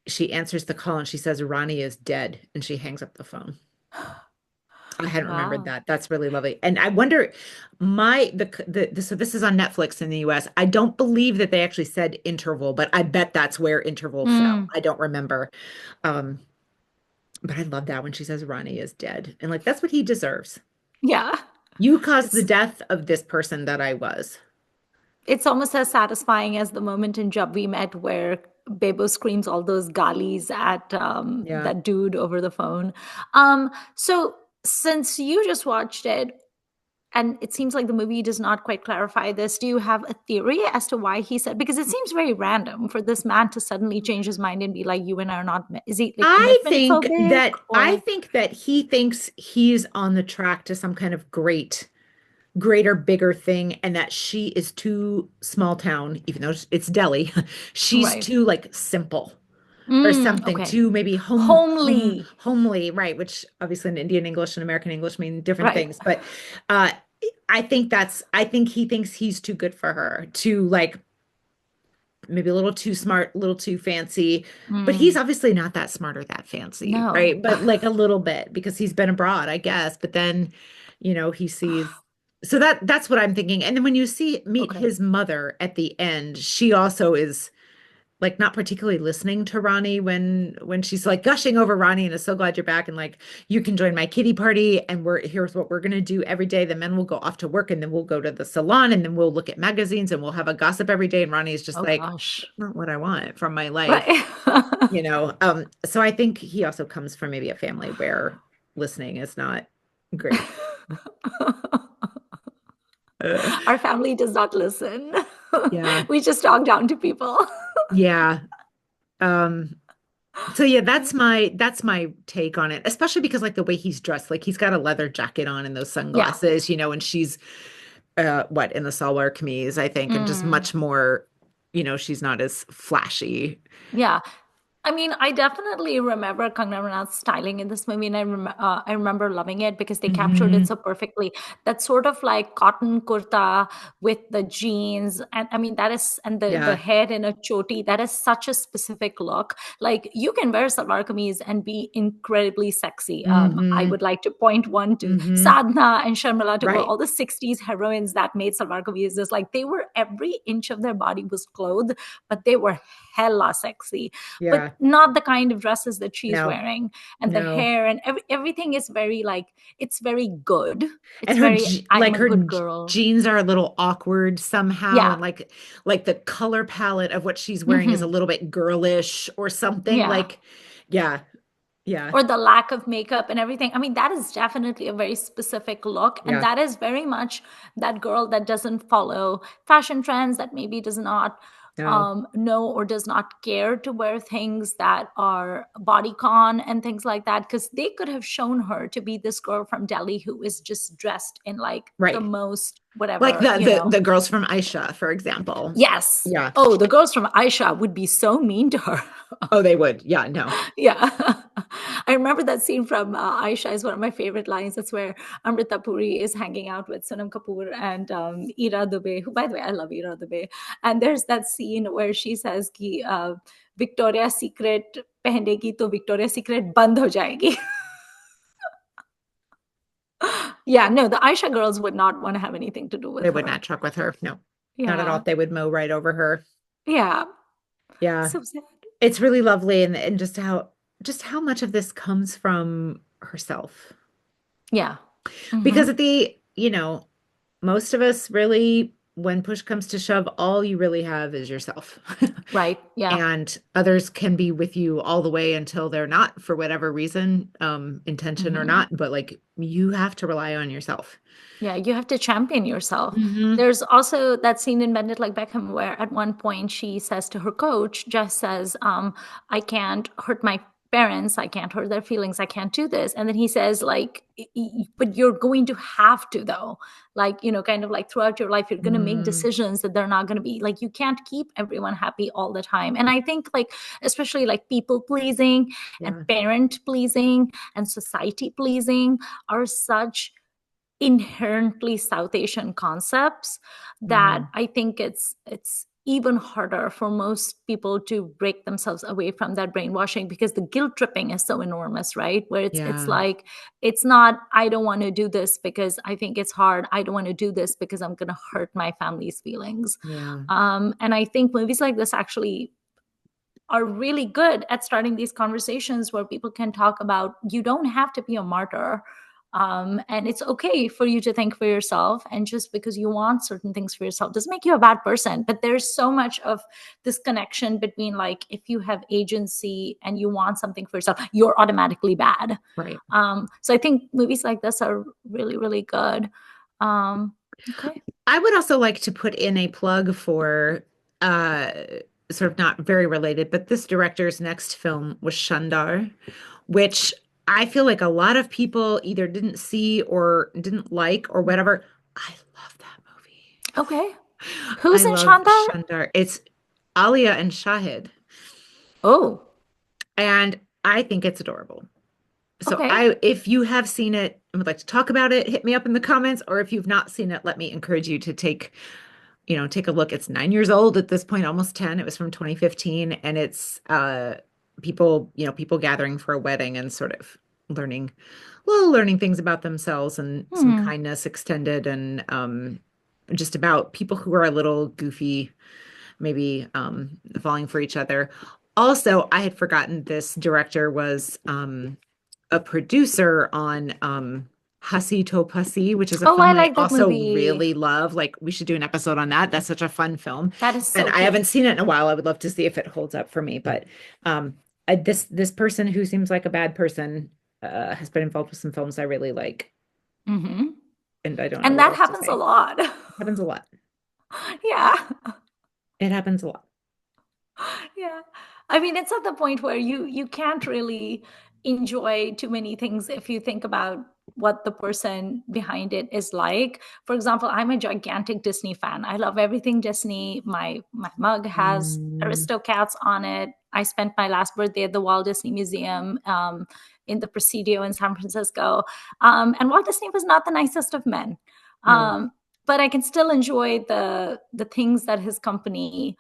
she answers the call and she says Ronnie is dead, and she hangs up the phone. I hadn't remembered Wow. that. That's really lovely. And I wonder, so this is on Netflix in the US. I don't believe that they actually said interval, but I bet that's where interval fell. Mm, I don't remember. Um, but I love that when she says Ronnie is dead. And like that's what he deserves. yeah. You caused the It's death of this person that I was. it's almost as satisfying as the moment in Jab We Met where Bebo screams all those galis at Yeah. that dude over the phone. So since you just watched it, and it seems like the movie does not quite clarify this, do you have a theory as to why he said? Because it seems very random for this man to suddenly change his mind and be like, "You and I are not." Is he like commitment phobic I or think that he thinks he's on the track to some kind of greater, bigger thing, and that she is too small town, even though it's Delhi. She's right? too like simple or something, Okay, too maybe homely, homely, right? Which obviously in Indian English and American English mean different right? things. But uh I think he thinks he's too good for her, too like maybe a little too smart, a little too fancy. But he's Mm, obviously not that smart or that fancy, no. right? But like a little bit because he's been abroad, I guess. But then, he sees. So that's what I'm thinking. And then when you see meet Okay. his mother at the end, she also is like not particularly listening to Ronnie when she's like gushing over Ronnie and is so glad you're back and like you can join my kitty party and here's what we're gonna do every day. The men will go off to work and then we'll go to the salon and then we'll look at magazines and we'll have a gossip every day. And Ronnie is just Oh like, gosh. not what I want from my life, Right. you know. So I think he also comes from maybe a family where listening is not great. Uh, Our family does not listen. yeah, We just talk down to people. yeah. Um, So yeah, that's my take on it, especially because like the way he's dressed, like he's got a leather jacket on and those Yeah. sunglasses, you know, and she's what in the salwar kameez, I think, and just Mm. much more, you know, she's not as flashy. Yeah. I mean, I definitely remember Kangna Ranaut's styling in this movie, and I remember loving it because they captured it Hmm. so perfectly. That sort of like cotton kurta with the jeans, and I mean that is, and the Yeah. hair in a choti. That is such a specific look. Like you can wear salwar kameez and be incredibly sexy. I Hmm. would like to point one to Hmm. Sadhna and Sharmila Tagore, Right. all the '60s heroines that made salwar kameezes. Like they were every inch of their body was clothed, but they were hella sexy, but Yeah. not the kind of dresses that she's No. wearing. And the No. hair and everything is very like, it's very good. It's And her very, I am like a her good girl. jeans are a little awkward somehow, Yeah. and like the color palette of what she's wearing is a Hmm. little bit girlish or something. Yeah. Like, yeah, yeah, Or the lack of makeup and everything. I mean, that is definitely a very specific look. And yeah. that is very much that girl that doesn't follow fashion trends, that maybe does not No, know or does not care to wear things that are bodycon and things like that. Because they could have shown her to be this girl from Delhi who is just dressed in like the right. most Like whatever, the girls from Aisha, for example. Yes. Yeah. Oh, the girls from Aisha would be so mean to her. Oh, they would. Yeah, no. Yeah. I remember that scene from Aisha is one of my favorite lines. That's where Amrita Puri is hanging out with Sonam Kapoor and Ira Dubey, who, by the way, I love Ira Dubey. And there's that scene where she says, ki, Victoria's Secret pehenegi to Victoria's Secret band ho jayegi. Yeah, no, the Aisha girls would not want to have anything to do with They would her. not truck with her. No, not at all. Yeah. They would mow right over her. Yeah. Yeah. So sad. It's really lovely and just how much of this comes from herself. Yeah. Because Hmm. at the, you know, most of us really, when push comes to shove, all you really have is yourself. Right. Yeah. And others can be with you all the way until they're not for whatever reason, intention or Hmm. not, but like you have to rely on yourself. Yeah, you have to champion yourself. Hmm. There's also that scene in Bend It Like Beckham where at one point she says to her coach, Jess says, I can't hurt my parents, I can't hurt their feelings, I can't do this. And then he says, like, but you're going to have to though. Like, kind of like throughout your life, you're gonna make Mm, decisions that they're not gonna be like you can't keep everyone happy all the time. And I think like especially like people pleasing and yeah. parent pleasing and society pleasing are such inherently South Asian concepts that Mm, I think it's even harder for most people to break themselves away from that brainwashing because the guilt tripping is so enormous, right? Where it's yeah. like it's not I don't want to do this because I think it's hard. I don't want to do this because I'm going to hurt my family's feelings. Yeah. And I think movies like this actually are really good at starting these conversations where people can talk about you don't have to be a martyr, and it's okay for you to think for yourself, and just because you want certain things for yourself doesn't make you a bad person. But there's so much of this connection between like if you have agency and you want something for yourself you're automatically bad. Right. So I think movies like this are really really good. Okay. I would also like to put in a plug for uh sort of not very related, but this director's next film was Shandar, which I feel like a lot of people either didn't see or didn't like or whatever. I love that movie. Okay. Who's I in love Shandar? Shandar. It's Alia and Shahid, Oh, and I think it's adorable. So okay. if you have seen it and would like to talk about it, hit me up in the comments, or if you've not seen it, let me encourage you to take a look. It's 9 years old at this point, almost 10. It was from 2015, and it's people gathering for a wedding and sort of learning, well, learning things about themselves and some Hmm. kindness extended and just about people who are a little goofy maybe falling for each other. Also, I had forgotten this director was a producer on Hussy to Pussy, which is a Oh, film I I like that also movie. really love. Like, we should do an episode on that. That's such a fun film. That is And so I haven't cute. seen it in a while. I would love to see if it holds up for me. But this person who seems like a bad person has been involved with some films I really like, Hmm. and I don't know And what that else to happens a say. lot. Happens a lot. Yeah. It happens a lot. Yeah. I mean, it's at the point where you can't really enjoy too many things if you think about what the person behind it is like. For example, I'm a gigantic Disney fan. I love everything Disney. My mug has Mm, Aristocats on it. I spent my last birthday at the Walt Disney Museum in the Presidio in San Francisco. And Walt Disney was not the nicest of men. no. But I can still enjoy the things that his company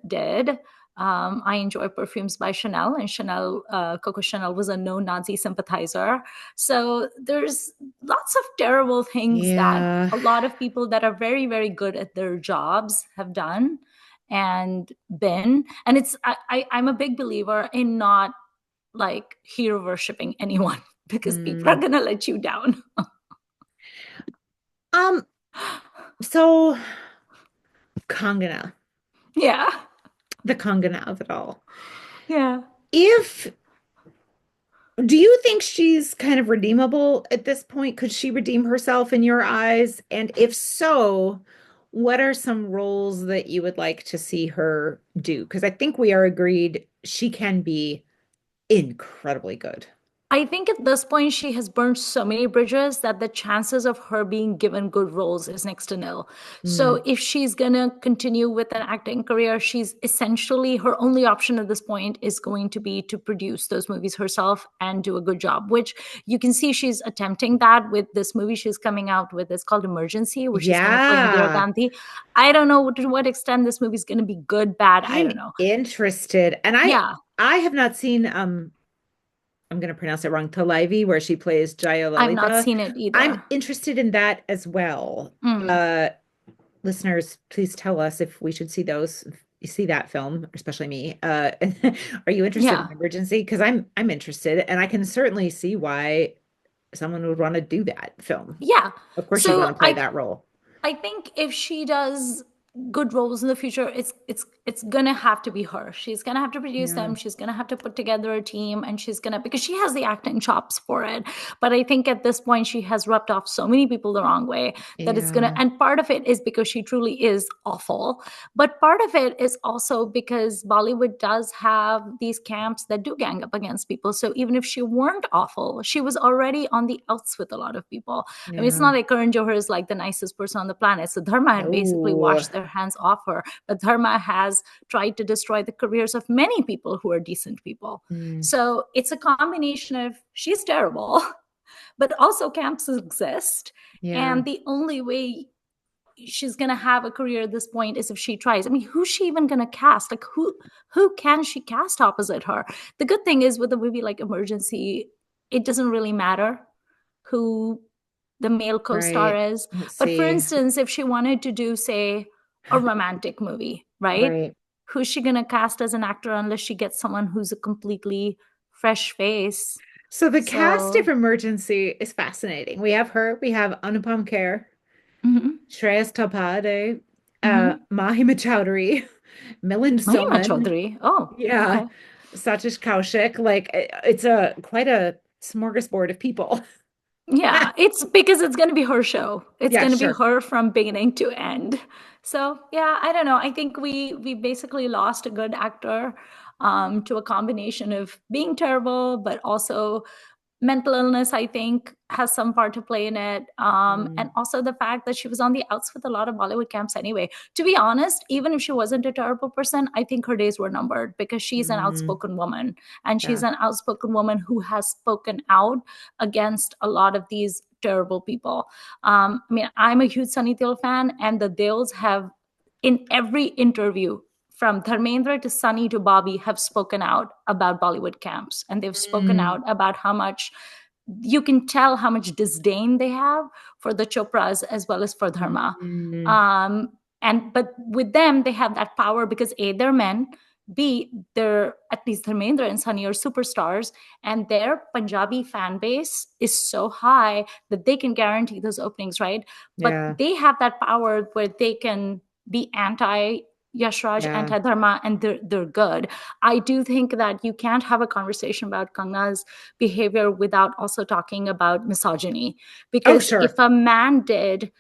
did. I enjoy perfumes by Chanel, and Coco Chanel was a no Nazi sympathizer. So there's lots of terrible things that Yeah. a lot of people that are very, very good at their jobs have done and been. And I'm a big believer in not like hero worshiping anyone because people are Mm. going to let you down. Um, so Kangana, Yeah. the Kangana of it all. Yeah. If Do you think she's kind of redeemable at this point? Could she redeem herself in your eyes? And if so, what are some roles that you would like to see her do? Because I think we are agreed she can be incredibly good. I think at this point she has burned so many bridges that the chances of her being given good roles is next to nil. So Mm, if she's gonna continue with an acting career, she's essentially her only option at this point is going to be to produce those movies herself and do a good job, which you can see she's attempting that with this movie she's coming out with. It's called Emergency, where she's gonna play Indira yeah, Gandhi. I don't know to what extent this movie is gonna be good, bad. I I'm don't know. interested. And Yeah, I have not seen I'm going to pronounce it wrong, Talaivi, where she plays I've not Jayalalitha. seen it I'm either. interested in that as well. Mm, Listeners, please tell us if we should see those, see that film, especially me. Are you interested in yeah. Emergency? Because I'm interested, and I can certainly see why someone would want to do that film. Yeah. Of course, you'd want So to play that role. I think if she does good roles in the future, it's gonna have to be her. She's gonna have to produce Yeah, them. She's gonna have to put together a team, and she's gonna because she has the acting chops for it. But I think at this point she has rubbed off so many people the wrong way that it's gonna. yeah, And part of it is because she truly is awful, but part of it is also because Bollywood does have these camps that do gang up against people. So even if she weren't awful, she was already on the outs with a lot of people. I mean, it's yeah. not like Karan Johar is like the nicest person on the planet. So Dharma had basically No. washed their hands off her. But Dharma has tried to destroy the careers of many people who are decent people. Mm, So it's a combination of she's terrible, but also camps exist. yeah, And the only way she's going to have a career at this point is if she tries. I mean, who's she even going to cast? Like who can she cast opposite her? The good thing is with a movie like Emergency, it doesn't really matter who the male co-star right. is. Let's But for see. instance, if she wanted to do, say, a romantic movie, right? Right. Who's she going to cast as an actor unless she gets someone who's a completely fresh face? So the cast of So, Emergency is fascinating. We have her, we have Anupam Kher, mhm, Shreyas Talpade, mhm. Mahima Chowdhury, Milind Mahima Soman, Chaudhary. Oh, yeah, okay. Satish Kaushik. Like it's a quite a smorgasbord of people. Yeah, it's because it's going to be her show. It's Yeah, going to be sure. her from beginning to end. So, yeah, I don't know. I think we basically lost a good actor to a combination of being terrible, but also mental illness, I think, has some part to play in it. And Mm, also the fact that she was on the outs with a lot of Bollywood camps anyway. To be honest, even if she wasn't a terrible person, I think her days were numbered because she's an mm, outspoken woman. And she's yeah. an outspoken woman who has spoken out against a lot of these terrible people. I mean, I'm a huge Sunny Deol fan, and the Deols have, in every interview, from Dharmendra to Sunny to Bobby, have spoken out about Bollywood camps. And they've spoken Mm, out about how much you can tell how much disdain they have for the Chopras as well as for Dharma. mm, Um, And but with them, they have that power because A, they're men, B, they're at least Dharmendra and Sunny are superstars, and their Punjabi fan base is so high that they can guarantee those openings, right? But Yeah. they have that power where they can be anti Yashraj, Yeah. anti Dharma, and they're good. I do think that you can't have a conversation about Kangna's behavior without also talking about misogyny. Oh, Because if sure. a man did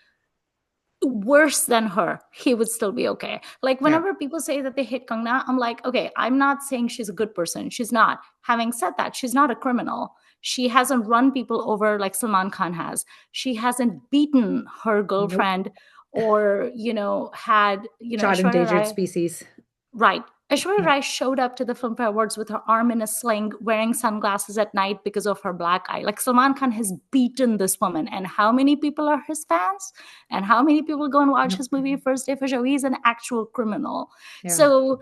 worse than her, he would still be okay. Like Yeah. whenever people say that they hate Kangna, I'm like, okay, I'm not saying she's a good person. She's not. Having said that, she's not a criminal. She hasn't run people over like Salman Khan has. She hasn't beaten her Nope. girlfriend or, had, Shot Aishwarya endangered Rai. species. Right. Aishwarya Mm. Rai showed up to the Filmfare Awards with her arm in a sling, wearing sunglasses at night because of her black eye. Like Salman Khan has beaten this woman. And how many people are his fans? And how many people go and watch Yep. his movie first day for show? He's an actual criminal. Yeah. So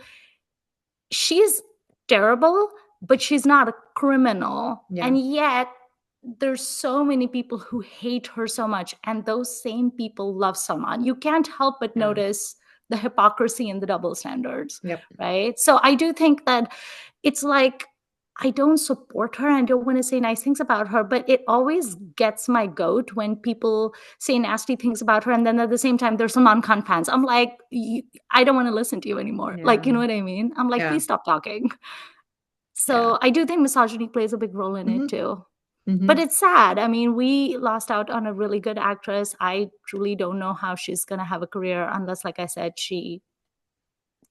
she's terrible, but she's not a criminal. Yeah. And yet there's so many people who hate her so much, and those same people love Salman. You can't help but Yeah. notice the hypocrisy and the double standards, Yep. right? So I do think that it's like, I don't support her and don't want to say nice things about her, but it always gets my goat when people say nasty things about her. And then at the same time, there's Salman Khan fans. I'm like, I don't want to listen to you anymore. Like, you Yeah. know what I mean? I'm like, Yeah. please stop talking. Yeah. So I do think misogyny plays a big role in it Hmm. too. But Hmm. it's sad. I mean, we lost out on a really good actress. I truly don't know how she's going to have a career unless, like I said, she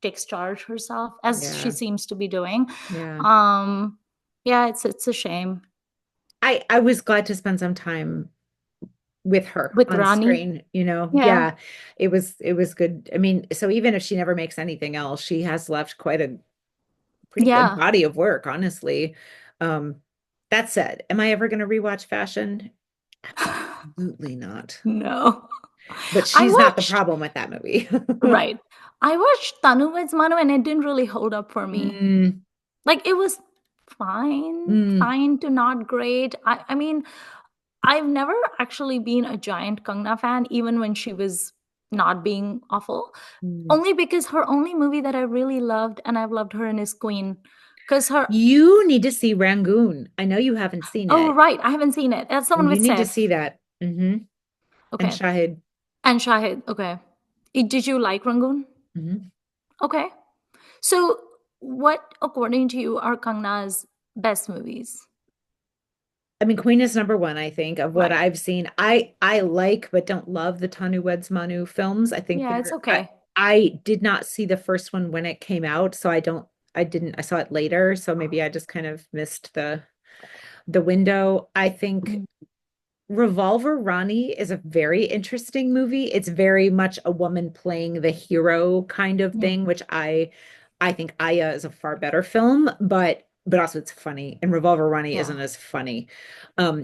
takes charge herself, as she Yeah. seems to be doing. Yeah. Um, yeah, it's a shame. I was glad to spend some time with her With on Rani. screen, Yeah. Yeah, it was good. I mean, so even if she never makes anything else, she has left quite a pretty good Yeah. body of work, honestly. Um, that said, am I ever going to rewatch Fashion? Absolutely not. No. But I she's not the watched, problem with that movie. right. I watched Tanu Weds Manu and it didn't really hold up for me. Mm, Like it was fine, mm, fine to not great. I mean, I've never actually been a giant Kangna fan, even when she was not being awful. mm. Only because her only movie that I really loved, and I've loved her in, is Queen. Because her, You need to see Rangoon. I know you haven't seen oh, it, right, I haven't seen it. That's the one and you with need to see Seth. that. And Okay. Shahid. And Shahid. Okay. Did you like Rangoon? Hmm. Okay. So, what, according to you, are Kangna's best movies? I mean, Queen is number one, I think, of what Right. I've seen. I like but don't love the Tanu Weds Manu films. I think Yeah, it's they're okay. I did not see the first one when it came out, so I didn't I saw it later, so maybe I just kind of missed the window. I think Mm, Revolver Ronnie is a very interesting movie. It's very much a woman playing the hero kind of mm, thing, which I think Aya is a far better film, but also it's funny. And Revolver Ronnie yeah. isn't as funny. Okay.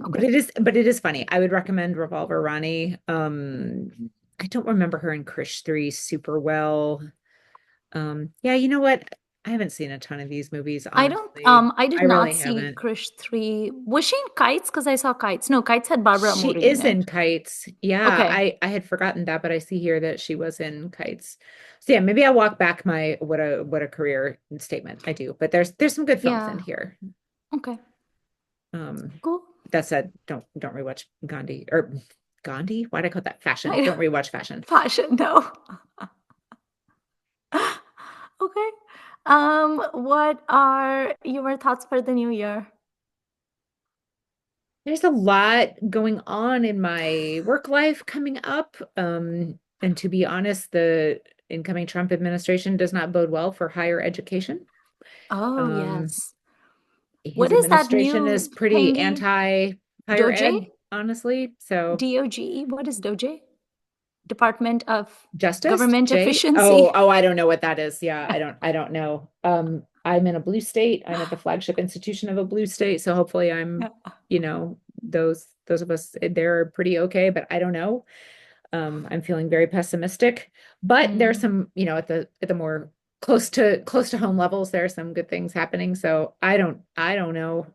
But it is funny. I would recommend Revolver Ronnie. I don't remember her in Krish 3 super well. Yeah, you know what? I haven't seen a ton of these movies, I don't honestly. I did I really not see haven't. Krish 3. Was she in Kites? Because I saw Kites. No, Kites had Barbara She Amuri in is it. in Kites. Yeah, Okay. I had forgotten that, but I see here that she was in Kites. So yeah, maybe I'll walk back my what a career statement I do. But there's some good films in Yeah. here. Okay. Um, Cool. that said, don't rewatch Gandhi or Gandhi. Why'd I call that Fashion? I Don't rewatch Fashion. fashion, no. Okay. What are your thoughts for the new year? There's a lot going on in my work life coming up. And to be honest, the incoming Trump administration does not bode well for higher education. Oh, Um, yes. What his is that administration is new pretty thingy? anti higher Doje? ed, honestly. So DOGE? What is Doje? Department of justice, Government Jay. Oh, Efficiency. oh, I don't know what that is. Yeah, I don't know. I'm in a blue state. I'm at the flagship institution of a blue state. So hopefully those of us there are pretty okay, but I don't know. I'm feeling very pessimistic, but there's Mm, some, at the more close to home levels, there are some good things happening. So I don't know.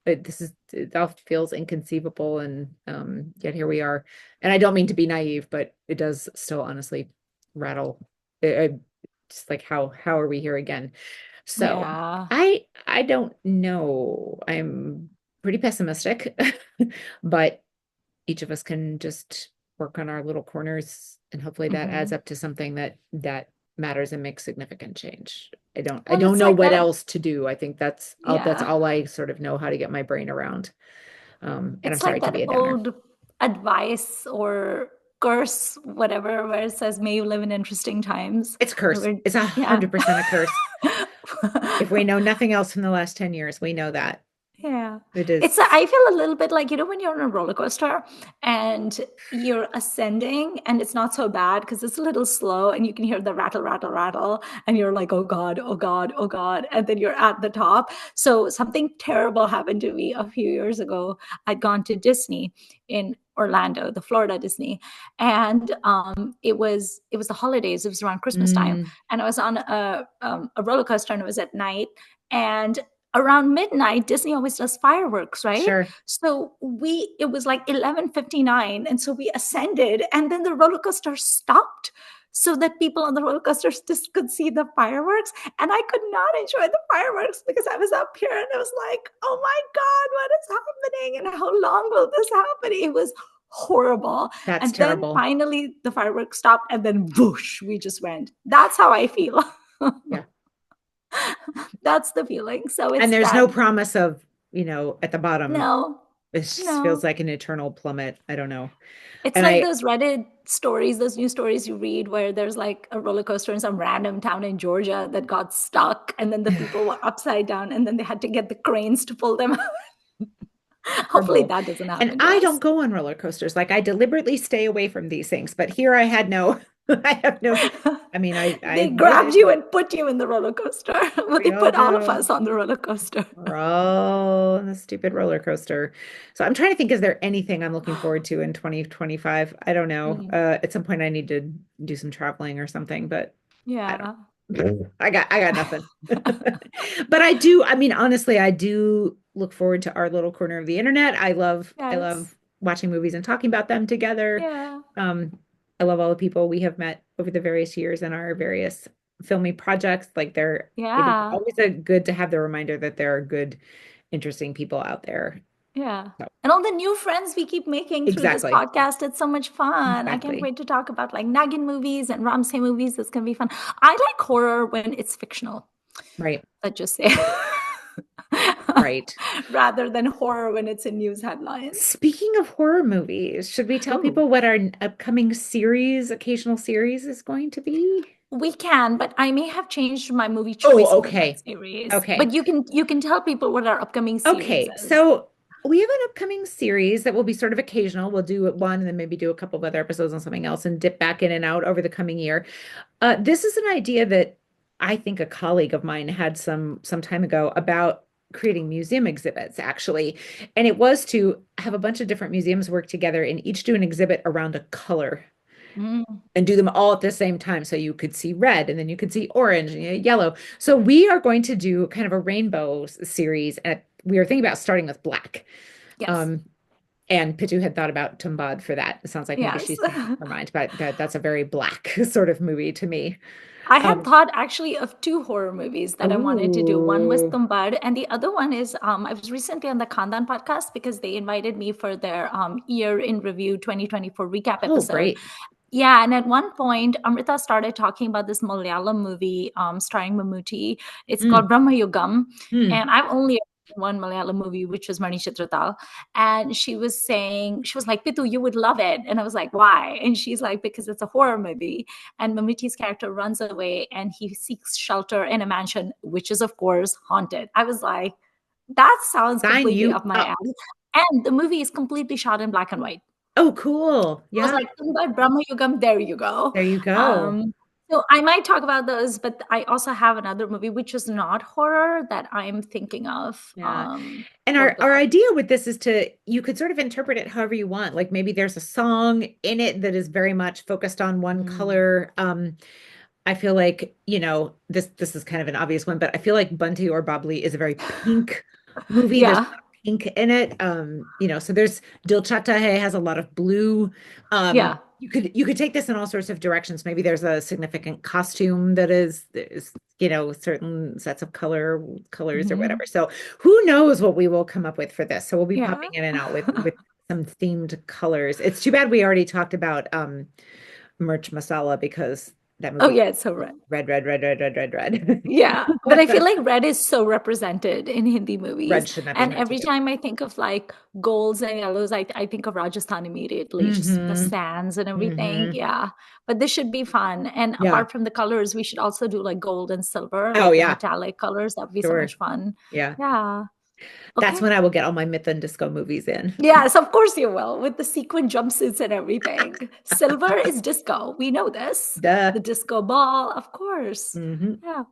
It all feels inconceivable, and yet here we are. And I don't mean to be naive, but it does still honestly rattle. Just like how are we here again? So Yeah. I don't know. I'm pretty pessimistic, but each of us can just work on our little corners and hopefully that adds Hmm. up to something that matters and makes significant change. I Well, don't it's know like what that. else to do. I think that's Yeah. all I sort of know how to get my brain around. And I'm It's like sorry to be that a downer. old advice or curse, whatever, where it says, may you live in interesting times. It's a curse. It's a Yeah. 100% a curse. If we know nothing else from the last 10 years, we know that. Yeah. It It's is. I feel a little bit like, when you're on a roller coaster and you're ascending and it's not so bad because it's a little slow and you can hear the rattle, rattle, rattle, and you're like, oh God, oh God, oh God. And then you're at the top. So something terrible happened to me a few years ago. I'd gone to Disney in Orlando, the Florida Disney, and it was the holidays. It was around Christmas time, Mm, and I was on a roller coaster, and it was at night, and around midnight Disney always does fireworks, right? sure. So it was like 11:59, and so we ascended, and then the roller coaster stopped so that people on the roller coasters just could see the fireworks, and I could not enjoy the fireworks because I was up here and it was like, oh my God, what is happening and how long will this happen? It was horrible. That's And then terrible. finally the fireworks stopped, and then whoosh, we just went. That's how I feel. Yeah. That's the feeling. So And it's there's that. no promise of, at the bottom, No, it just feels no. like an eternal plummet. I don't know. It's And like I, those Reddit stories, those news stories you read where there's like a roller coaster in some random town in Georgia that got stuck, and then the people were upside down, and then they had to get the cranes to pull them out. Hopefully horrible. that doesn't And happen to I don't us. go on roller coasters. Like I deliberately stay away from these things, but here I had no, I have no, I mean, I They would grabbed you enjoy. and put you in the roller coaster. Well, they We all put all of do. us on the roller coaster. We're all on the stupid roller coaster. So I'm trying to think, is there anything I'm looking forward to in 2025? I don't know. Mm. At some point I need to do some traveling or something, but I Yeah. don't. I got nothing. But I mean, honestly, I do look forward to our little corner of the internet. I Yes. love watching movies and talking about them together. Yeah. Um, I love all the people we have met over the various years in our various filming projects. It is Yeah. always a good to have the reminder that there are good, interesting people out there. Yeah. So, And all the new friends we keep making through this exactly. podcast. It's so much fun. I can't Exactly. wait to talk about like Nagin movies and Ramsay movies. It's going to be fun. I like horror when it's fictional, Right. let's just say, Right. rather than horror when it's in news headlines. Speaking of horror movies, should we tell Ooh. people what our upcoming occasional series is going to be? We can, but I may have changed my movie choice Oh, for that okay. series. Okay. But you can tell people what our upcoming series Okay. is. So we have an upcoming series that will be sort of occasional. We'll do it one and then maybe do a couple of other episodes on something else and dip back in and out over the coming year. This is an idea that I think a colleague of mine had some time ago about creating museum exhibits, actually. And it was to have a bunch of different museums work together and each do an exhibit around a color Mm. and do them all at the same time. So you could see red and then you could see orange and yellow. So we are going to do kind of a rainbow series. And we were thinking about starting with black. Yes. Um, and Pitu had thought about Tumbad for that. It sounds like maybe Yes. she's changed her mind, but that's a very black sort of movie to me. I had Um, thought actually of two horror movies that I wanted to do. One was oh, Tumbad, and the other one is I was recently on the Khandan podcast because they invited me for their year in review 2024 recap oh, episode. great. Yeah, and at one point, Amrita started talking about this Malayalam movie starring Mammootty. It's called Mm, Brahma Yugam, mm. and I've only seen one Malayalam movie, which was Mani Chitratal. And she was like, Pitu, you would love it. And I was like, why? And she's like, because it's a horror movie. And Mammootty's character runs away and he seeks shelter in a mansion, which is, of course, haunted. I was like, that sounds Sign completely you up my up. alley. And the movie is completely shot in black and white. Oh, cool. I was Yeah, like, "Tumbar Brahma Yugam, there you go." there you go. Um, so I might talk about those, but I also have another movie which is not horror that I'm thinking of Yeah. And for our Black. idea with this is you could sort of interpret it however you want. Like maybe there's a song in it that is very much focused on one Mm. color. I feel like, this is kind of an obvious one, but I feel like Bunty or Bobbly is a very pink movie. There's a Yeah, lot of pink in it. So there's Dil Chata Hai has a lot of blue. Um, yeah. You could take this in all sorts of directions. Maybe there's a significant costume that is certain sets of colors or Mhm. whatever. So who knows what we will come up with for this. So we'll be Yeah. popping in and out with some themed colors. It's too bad we already talked about Merch Masala because that Oh movie yeah, it's so red. red, red, red, red, red, red, red. Yeah, but I feel like red is so represented in Hindi Red movies. should not be And meant to every do. time I think of like golds and yellows, I think of Rajasthan immediately, just the Mm-hmm. sands and everything. Mm-hmm. Yeah, but this should be fun. And Yeah. apart from the colors, we should also do like gold and silver, Oh like the yeah. metallic colors. That would be so much Sure. fun. Yeah. Yeah. That's Okay. when I will get all my myth and disco movies in. Yes, of course you will, with the sequin jumpsuits and everything. Silver is disco. We know this. Duh. The disco ball, of course. Hmm. Yeah.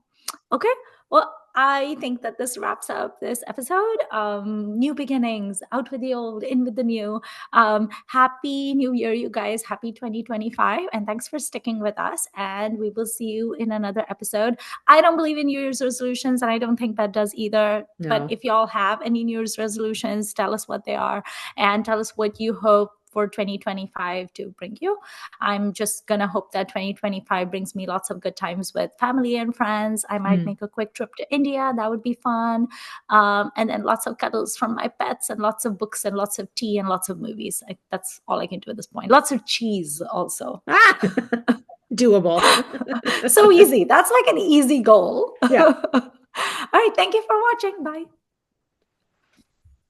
Okay. Well, I think that this wraps up this episode. New beginnings, out with the old, in with the new. Happy New Year, you guys. Happy 2025. And thanks for sticking with us. And we will see you in another episode. I don't believe in New Year's resolutions, and I don't think that does either. But No. if y'all have any New Year's resolutions, tell us what they are and tell us what you hope for 2025 to bring you. I'm just going to hope that 2025 brings me lots of good times with family and friends. I might Mm. make a quick trip to India. That would be fun. And then lots of cuddles from my pets and lots of books and lots of tea and lots of movies. That's all I can do at this point. Lots of cheese also. Ah, doable. So easy. That's like an easy goal. Yeah. All right. Thank you for watching. Bye.